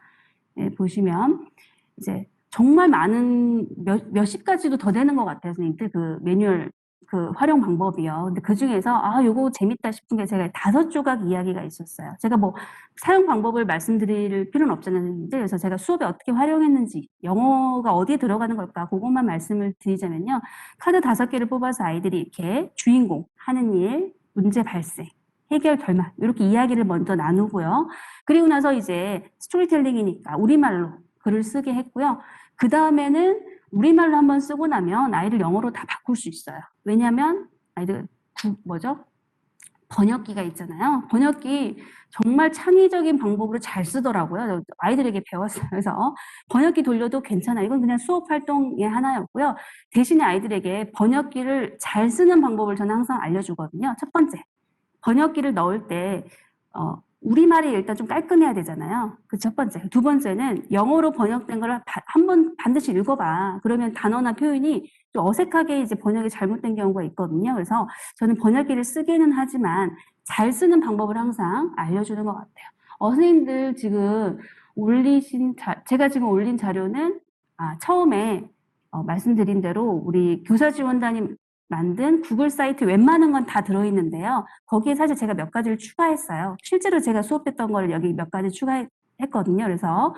S1: 네, 보시면 이제 정말 많은 몇십 가지도 더 되는 것 같아요, 선생님들. 그 매뉴얼 그 활용 방법이요. 근데 그 중에서 요거 재밌다 싶은 게 제가 5조각 이야기가 있었어요. 제가 뭐 사용 방법을 말씀드릴 필요는 없잖아요, 선생님들. 그래서 제가 수업에 어떻게 활용했는지, 영어가 어디에 들어가는 걸까, 그것만 말씀을 드리자면요. 카드 5개를 뽑아서 아이들이 이렇게 주인공, 하는 일, 문제 발생, 해결 결말, 이렇게 이야기를 먼저 나누고요. 그리고 나서 이제 스토리텔링이니까 우리말로 글을 쓰게 했고요. 그 다음에는 우리말로 한번 쓰고 나면 아이를 영어로 다 바꿀 수 있어요. 왜냐하면 아이들 번역기가 있잖아요. 번역기 정말 창의적인 방법으로 잘 쓰더라고요. 아이들에게 배웠어요. 그래서 번역기 돌려도 괜찮아요. 이건 그냥 수업 활동의 하나였고요. 대신에 아이들에게 번역기를 잘 쓰는 방법을 저는 항상 알려주거든요. 첫 번째, 번역기를 넣을 때 우리말이 일단 좀 깔끔해야 되잖아요. 그 첫 번째. 두 번째는 영어로 번역된 걸 한번 반드시 읽어봐. 그러면 단어나 표현이 좀 어색하게 이제 번역이 잘못된 경우가 있거든요. 그래서 저는 번역기를 쓰기는 하지만 잘 쓰는 방법을 항상 알려주는 것 같아요. 선생님들 지금 제가 지금 올린 자료는 처음에 말씀드린 대로 우리 교사지원단이 만든 구글 사이트 웬만한 건 다 들어있는데요. 거기에 사실 제가 몇 가지를 추가했어요. 실제로 제가 수업했던 걸 여기 몇 가지 추가했거든요. 그래서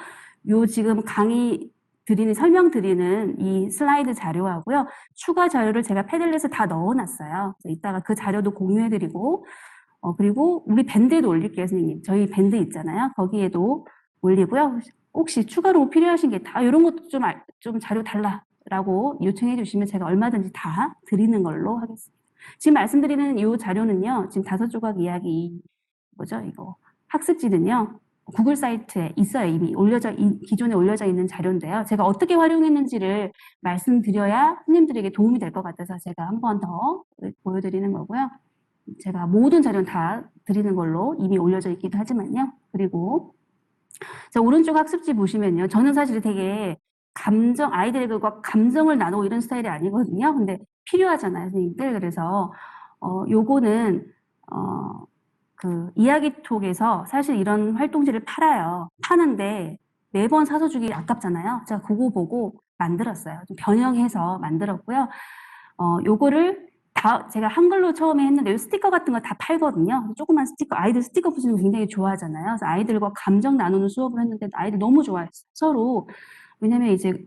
S1: 지금 설명드리는 이 슬라이드 자료하고요. 추가 자료를 제가 패들렛에 다 넣어놨어요. 이따가 그 자료도 공유해드리고, 그리고 우리 밴드에도 올릴게요, 선생님. 저희 밴드 있잖아요. 거기에도 올리고요. 혹시 추가로 필요하신 게 다 이런 것도 좀 자료 달라라고 요청해 주시면 제가 얼마든지 다 드리는 걸로 하겠습니다. 지금 말씀드리는 이 자료는요. 지금 5조각 이야기 이거 학습지는요. 구글 사이트에 있어요. 이미 기존에 올려져 있는 자료인데요. 제가 어떻게 활용했는지를 말씀드려야 손님들에게 도움이 될 것 같아서 제가 한 번 더 보여드리는 거고요. 제가 모든 자료는 다 드리는 걸로 이미 올려져 있기도 하지만요. 그리고 자, 오른쪽 학습지 보시면요. 저는 사실 되게 아이들에게 감정을 나누고 이런 스타일이 아니거든요. 근데 필요하잖아요, 선생님들. 그래서, 요거는, 그 이야기톡에서 사실 이런 활동지를 파는데 매번 사서 주기 아깝잖아요. 제가 그거 보고 만들었어요. 좀 변형해서 만들었고요. 요거를 제가 한글로 처음에 했는데 스티커 같은 거 다 팔거든요. 조그만 스티커, 아이들 스티커 붙이는 거 굉장히 좋아하잖아요. 그래서 아이들과 감정 나누는 수업을 했는데 아이들 너무 좋아했어요. 서로. 왜냐면 이제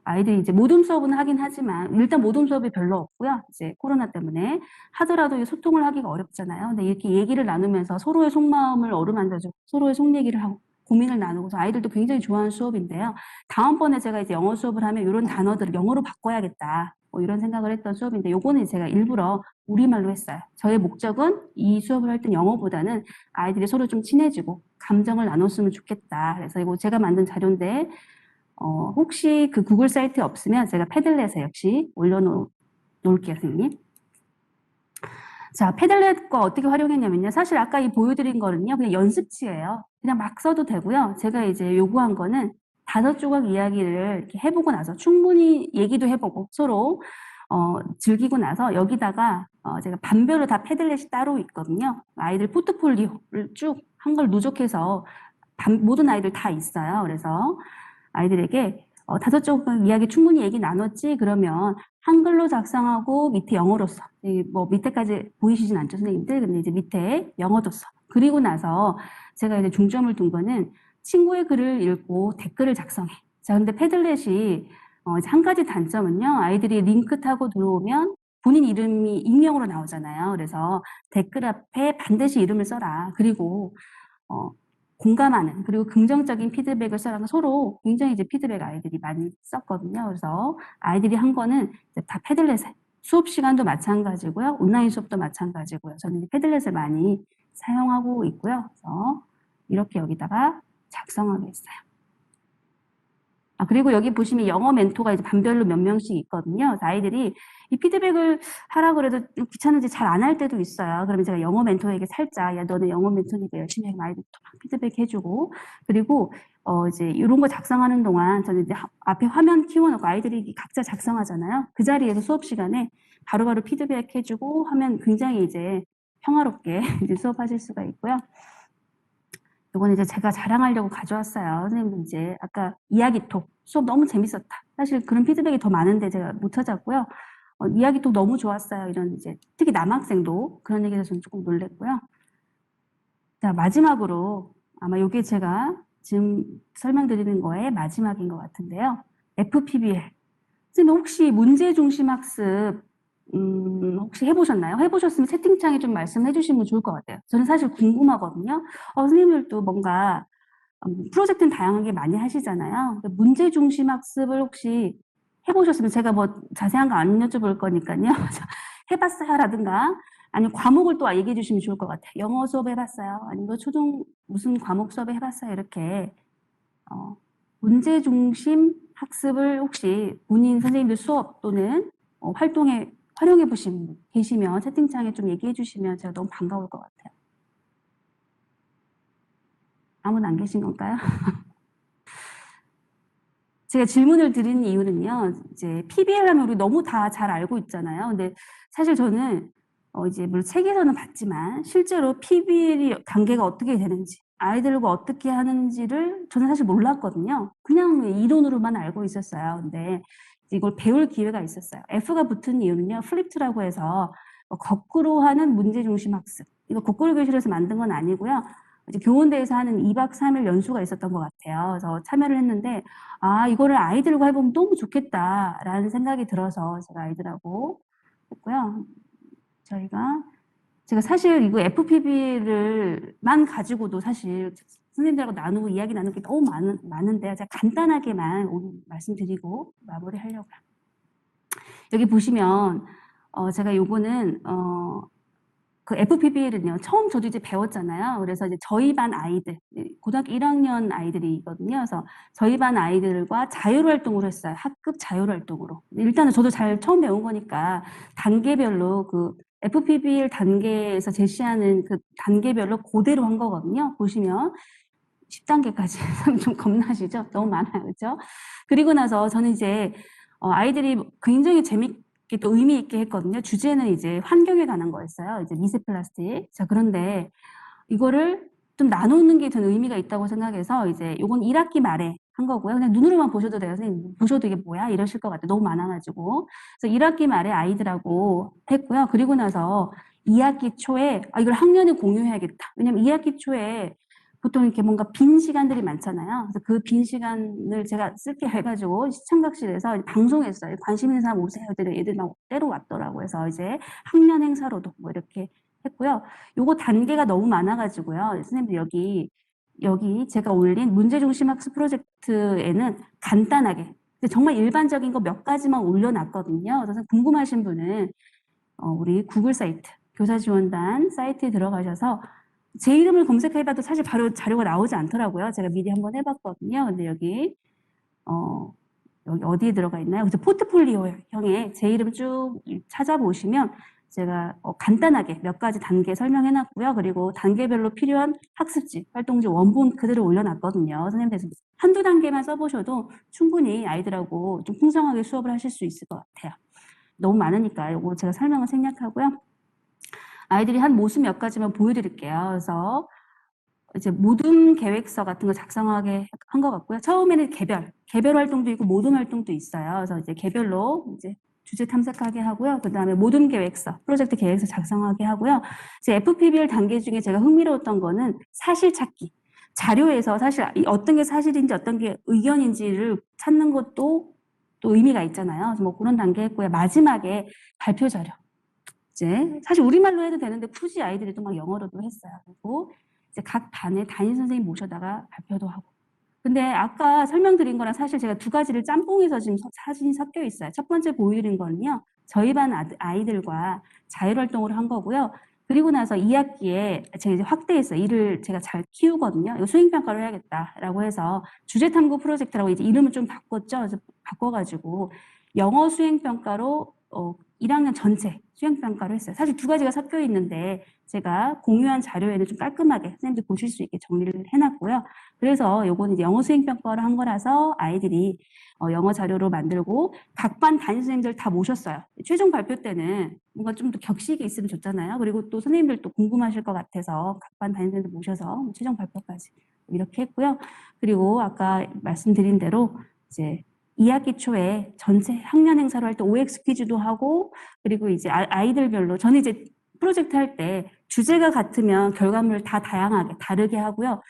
S1: 아이들이 이제 모둠 수업은 하긴 하지만 일단 모둠 수업이 별로 없고요. 이제 코로나 때문에 하더라도 소통을 하기가 어렵잖아요. 근데 이렇게 얘기를 나누면서 서로의 속마음을 어루만져주고 서로의 속 얘기를 하고 고민을 나누고서 아이들도 굉장히 좋아하는 수업인데요. 다음번에 제가 이제 영어 수업을 하면 이런 단어들을 영어로 바꿔야겠다. 이런 생각을 했던 수업인데 요거는 제가 일부러 우리말로 했어요. 저의 목적은 이 수업을 할 땐 영어보다는 아이들이 서로 좀 친해지고 감정을 나눴으면 좋겠다. 그래서 이거 제가 만든 자료인데 혹시 그 구글 사이트에 없으면 제가 패들렛에 역시 올려놓을게요, 선생님. 자, 패들렛과 어떻게 활용했냐면요. 사실 아까 보여드린 거는요, 그냥 연습지예요. 그냥 막 써도 되고요. 제가 이제 요구한 거는 5조각 이야기를 이렇게 해보고 나서 충분히 얘기도 해보고 서로 즐기고 나서 여기다가 제가 반별로 다 패들렛이 따로 있거든요. 아이들 포트폴리오를 쭉 한글 누적해서 모든 아이들 다 있어요. 그래서 아이들에게 5조각 이야기 충분히 얘기 나눴지? 그러면 한글로 작성하고 밑에 영어로 써. 뭐 밑에까지 보이시진 않죠, 선생님들? 근데 이제 밑에 영어도 써. 그리고 나서 제가 이제 중점을 둔 거는 친구의 글을 읽고 댓글을 작성해. 자, 근데 패들렛이 이제 한 가지 단점은요. 아이들이 링크 타고 들어오면 본인 이름이 익명으로 나오잖아요. 그래서 댓글 앞에 반드시 이름을 써라. 그리고 공감하는 그리고 긍정적인 피드백을 써라. 서로 굉장히 이제 피드백 아이들이 많이 썼거든요. 그래서 아이들이 한 거는 이제 다 패들렛에 수업 시간도 마찬가지고요. 온라인 수업도 마찬가지고요. 저는 패들렛을 많이 사용하고 있고요. 그래서 이렇게 여기다가 작성하게 했어요. 그리고 여기 보시면 영어 멘토가 이제 반별로 몇 명씩 있거든요. 아이들이 이 피드백을 하라 그래도 좀 귀찮은지 잘 안 할 때도 있어요. 그러면 제가 영어 멘토에게 살짝, 야, 너는 영어 멘토니까 열심히 해. 아이들 피드백 해주고. 그리고, 이제 이런 거 작성하는 동안 저는 이제 앞에 화면 키워놓고 아이들이 각자 작성하잖아요. 그 자리에서 수업 시간에 바로바로 피드백 해주고 하면 굉장히 이제 평화롭게 이제 수업하실 수가 있고요. 이건 이제 제가 자랑하려고 가져왔어요. 선생님 이제 아까 이야기톡 수업 너무 재밌었다. 사실 그런 피드백이 더 많은데 제가 못 찾았고요. 이야기톡 너무 좋았어요. 이런 이제 특히 남학생도 그런 얘기에서 저는 조금 놀랬고요. 자, 마지막으로 아마 이게 제가 지금 설명드리는 거의 마지막인 것 같은데요. FPBL. 선생님 혹시 문제 중심 학습 혹시 해보셨나요? 해보셨으면 채팅창에 좀 말씀해 주시면 좋을 것 같아요. 저는 사실 궁금하거든요. 선생님들도 뭔가 프로젝트는 다양하게 많이 하시잖아요. 문제 중심 학습을 혹시 해보셨으면 제가 뭐 자세한 거 안 여쭤볼 거니까요. 해봤어요? 라든가 아니면 과목을 또 얘기해 주시면 좋을 것 같아요. 영어 수업 해봤어요? 아니면 초등 무슨 과목 수업에 해봤어요? 이렇게 문제 중심 학습을 혹시 본인 선생님들 수업 또는 활동에 활용해 보신 분 계시면 채팅창에 좀 얘기해 주시면 제가 너무 반가울 것 같아요. 아무는 안 계신 건가요? 제가 질문을 드린 이유는요, 이제 PBL 하면 우리 너무 다 잘 알고 있잖아요. 근데 사실 저는 이제 물론 책에서는 봤지만 실제로 PBL 단계가 어떻게 되는지 아이들과 어떻게 하는지를 저는 사실 몰랐거든요. 그냥 이론으로만 알고 있었어요. 근데 이걸 배울 기회가 있었어요. F가 붙은 이유는요, 플립트라고 해서 거꾸로 하는 문제 중심 학습. 이거 거꾸로 교실에서 만든 건 아니고요. 이제 교원대에서 하는 2박 3일 연수가 있었던 것 같아요. 그래서 참여를 했는데, 이거를 아이들과 해보면 너무 좋겠다라는 생각이 들어서 제가 아이들하고 했고요. 제가 사실 이거 FPB를만 가지고도 사실 선생님들하고 나누고 이야기 나누는 게 너무 많은데 제가 간단하게만 오늘 말씀드리고 마무리하려고요. 여기 보시면 제가 요거는 그 FPBL은요, 처음 저도 이제 배웠잖아요. 그래서 이제 저희 반 아이들, 고등학교 1학년 아이들이거든요. 그래서 저희 반 아이들과 자율활동으로 했어요. 학급 자율활동으로. 일단은 저도 잘 처음 배운 거니까 단계별로 그 FPBL 단계에서 제시하는 그 단계별로 그대로 한 거거든요. 보시면 10단계까지 좀 겁나시죠? 너무 많아요. 그렇죠? 그리고 나서 저는 이제 아이들이 굉장히 재밌게 또 의미 있게 했거든요. 주제는 이제 환경에 관한 거였어요. 이제 미세 플라스틱. 자, 그런데 이거를 좀 나누는 게 저는 의미가 있다고 생각해서 이제 요건 1학기 말에 한 거고요. 그냥 눈으로만 보셔도 돼요. 선생님 보셔도 이게 뭐야? 이러실 것 같아요. 너무 많아가지고. 그래서 1학기 말에 아이들하고 했고요. 그리고 나서 2학기 초에 이걸 학년에 공유해야겠다. 왜냐면 2학기 초에 보통 이렇게 뭔가 빈 시간들이 많잖아요. 그래서 그 빈 시간을 제가 쓸게 해가지고 시청각실에서 방송했어요. 관심 있는 사람 오세요. 애들 막 때로 왔더라고요. 그래서 이제 학년 행사로도 뭐 이렇게 했고요. 요거 단계가 너무 많아가지고요. 선생님들 여기 제가 올린 문제중심 학습 프로젝트에는 간단하게 정말 일반적인 거 몇 가지만 올려놨거든요. 그래서 궁금하신 분은 우리 구글 사이트 교사지원단 사이트에 들어가셔서 제 이름을 검색해봐도 사실 바로 자료가 나오지 않더라고요. 제가 미리 한번 해봤거든요. 근데 여기 어디에 들어가 있나요? 그래서 포트폴리오형에 제 이름 쭉 찾아보시면 제가 간단하게 몇 가지 단계 설명해놨고요. 그리고 단계별로 필요한 학습지, 활동지 원본 그대로 올려놨거든요. 선생님께서 한두 단계만 써보셔도 충분히 아이들하고 좀 풍성하게 수업을 하실 수 있을 것 같아요. 너무 많으니까 이거 제가 설명을 생략하고요. 아이들이 한 모습 몇 가지만 보여드릴게요. 그래서 이제 모둠 계획서 같은 거 작성하게 한 것 같고요. 처음에는 개별 활동도 있고 모둠 활동도 있어요. 그래서 이제 개별로 이제 주제 탐색하게 하고요. 그 다음에 모둠 계획서, 프로젝트 계획서 작성하게 하고요. 이제 FPBL 단계 중에 제가 흥미로웠던 거는 사실 찾기. 자료에서 사실 어떤 게 사실인지 어떤 게 의견인지를 찾는 것도 또 의미가 있잖아요. 그래서 뭐 그런 단계 했고요. 마지막에 발표 자료. 이제 사실 우리말로 해도 되는데 굳이 아이들이 또 막 영어로도 했어요. 그리고 이제 각 반에 담임 선생님 모셔다가 발표도 하고. 근데 아까 설명드린 거랑 사실 제가 두 가지를 짬뽕해서 지금 사진이 섞여 있어요. 첫 번째 보여드린 거는요. 저희 반 아이들과 자율활동으로 한 거고요. 그리고 나서 2학기에 제가 이제 확대했어요. 이를 제가 잘 키우거든요. 이거 수행평가를 해야겠다라고 해서 주제탐구 프로젝트라고 이제 이름을 좀 바꿨죠. 그래서 바꿔가지고 영어 수행평가로 1학년 전체 수행평가를 했어요. 사실 두 가지가 섞여 있는데 제가 공유한 자료에는 좀 깔끔하게 선생님들 보실 수 있게 정리를 해놨고요. 그래서 요거는 이제 영어 수행평가를 한 거라서 아이들이 영어 자료로 만들고 각 반 담임 선생님들 다 모셨어요. 최종 발표 때는 뭔가 좀 더 격식이 있으면 좋잖아요. 그리고 또 선생님들도 궁금하실 것 같아서 각 반 담임 선생님들 모셔서 최종 발표까지 이렇게 했고요. 그리고 아까 말씀드린 대로 이제 2학기 초에 전체 학년 행사로 할 때 OX 퀴즈도 하고 그리고 이제 아이들별로 저는 이제 프로젝트 할 때 주제가 같으면 결과물을 다 다양하게 다르게 하고요.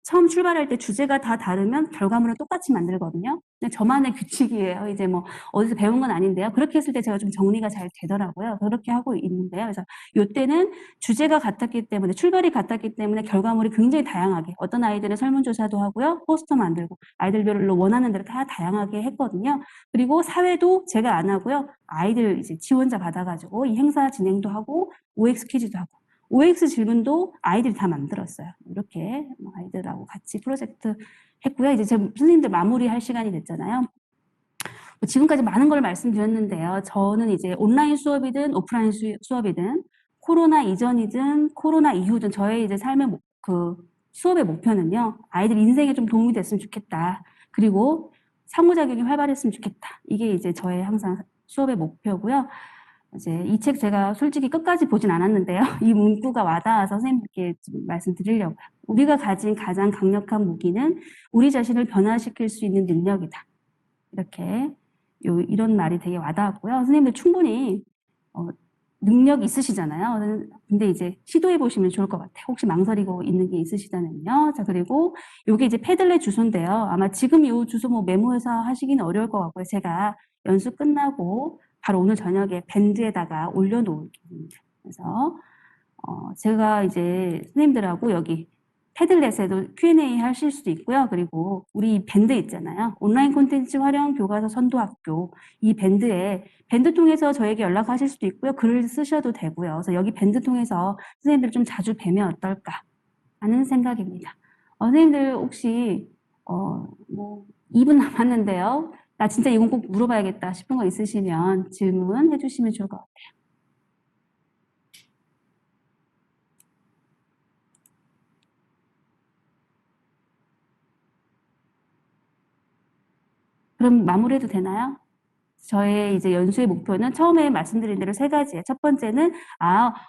S1: 처음 출발할 때 주제가 다 다르면 결과물을 똑같이 만들거든요. 그냥 저만의 규칙이에요. 이제 뭐 어디서 배운 건 아닌데요. 그렇게 했을 때 제가 좀 정리가 잘 되더라고요. 그렇게 하고 있는데요. 그래서 이때는 주제가 같았기 때문에 출발이 같았기 때문에 결과물이 굉장히 다양하게 어떤 아이들은 설문조사도 하고요. 포스터 만들고 아이들별로 원하는 대로 다 다양하게 했거든요. 그리고 사회도 제가 안 하고요. 아이들 이제 지원자 받아가지고 이 행사 진행도 하고 OX 퀴즈도 하고 OX 질문도 아이들이 다 만들었어요. 이렇게 아이들하고 같이 프로젝트 했고요. 이제 제 선생님들 마무리할 시간이 됐잖아요. 지금까지 많은 걸 말씀드렸는데요. 저는 이제 온라인 수업이든 오프라인 수업이든 코로나 이전이든 코로나 이후든 저의 이제 삶의 그 수업의 목표는요. 아이들 인생에 좀 도움이 됐으면 좋겠다. 그리고 상호작용이 활발했으면 좋겠다. 이게 이제 저의 항상 수업의 목표고요. 이제 이 책 제가 솔직히 끝까지 보진 않았는데요. 이 문구가 와닿아서 선생님께 말씀드리려고요. 우리가 가진 가장 강력한 무기는 우리 자신을 변화시킬 수 있는 능력이다. 이렇게 이런 말이 되게 와닿았고요. 선생님들 충분히 능력 있으시잖아요. 근데 이제 시도해 보시면 좋을 것 같아요. 혹시 망설이고 있는 게 있으시다면요. 자, 그리고 요게 이제 패들렛 주소인데요. 아마 지금 이 주소 뭐 메모해서 하시기는 어려울 것 같고요. 제가 연수 끝나고 바로 오늘 저녁에 밴드에다가 올려놓을게요. 그래서 제가 이제 선생님들하고 여기 패들렛에도 Q&A 하실 수도 있고요. 그리고 우리 밴드 있잖아요. 온라인 콘텐츠 활용 교과서 선도학교. 이 밴드 통해서 저에게 연락하실 수도 있고요. 글을 쓰셔도 되고요. 그래서 여기 밴드 통해서 선생님들 좀 자주 뵈면 어떨까 하는 생각입니다. 선생님들 혹시 뭐 2분 남았는데요. 나 진짜 이건 꼭 물어봐야겠다 싶은 거 있으시면 질문해 주시면 좋을 것 같아요. 그럼 마무리해도 되나요? 저의 이제 연수의 목표는 처음에 말씀드린 대로 세 가지예요. 첫 번째는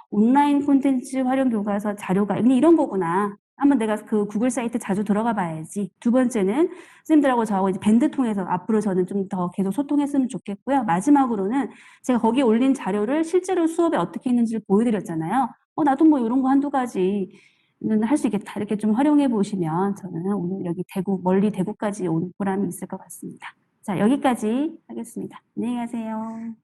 S1: 온라인 콘텐츠 활용 교과서 자료가 이런 거구나. 한번 내가 그 구글 사이트 자주 들어가 봐야지. 두 번째는 선생님들하고 저하고 이제 밴드 통해서 앞으로 저는 좀 더 계속 소통했으면 좋겠고요. 마지막으로는 제가 거기에 올린 자료를 실제로 수업에 어떻게 했는지를 보여드렸잖아요. 나도 뭐 이런 거 한두 가지는 할 수 있겠다. 이렇게 좀 활용해 보시면 저는 오늘 여기 멀리 대구까지 온 보람이 있을 것 같습니다. 자, 여기까지 하겠습니다. 안녕히 가세요.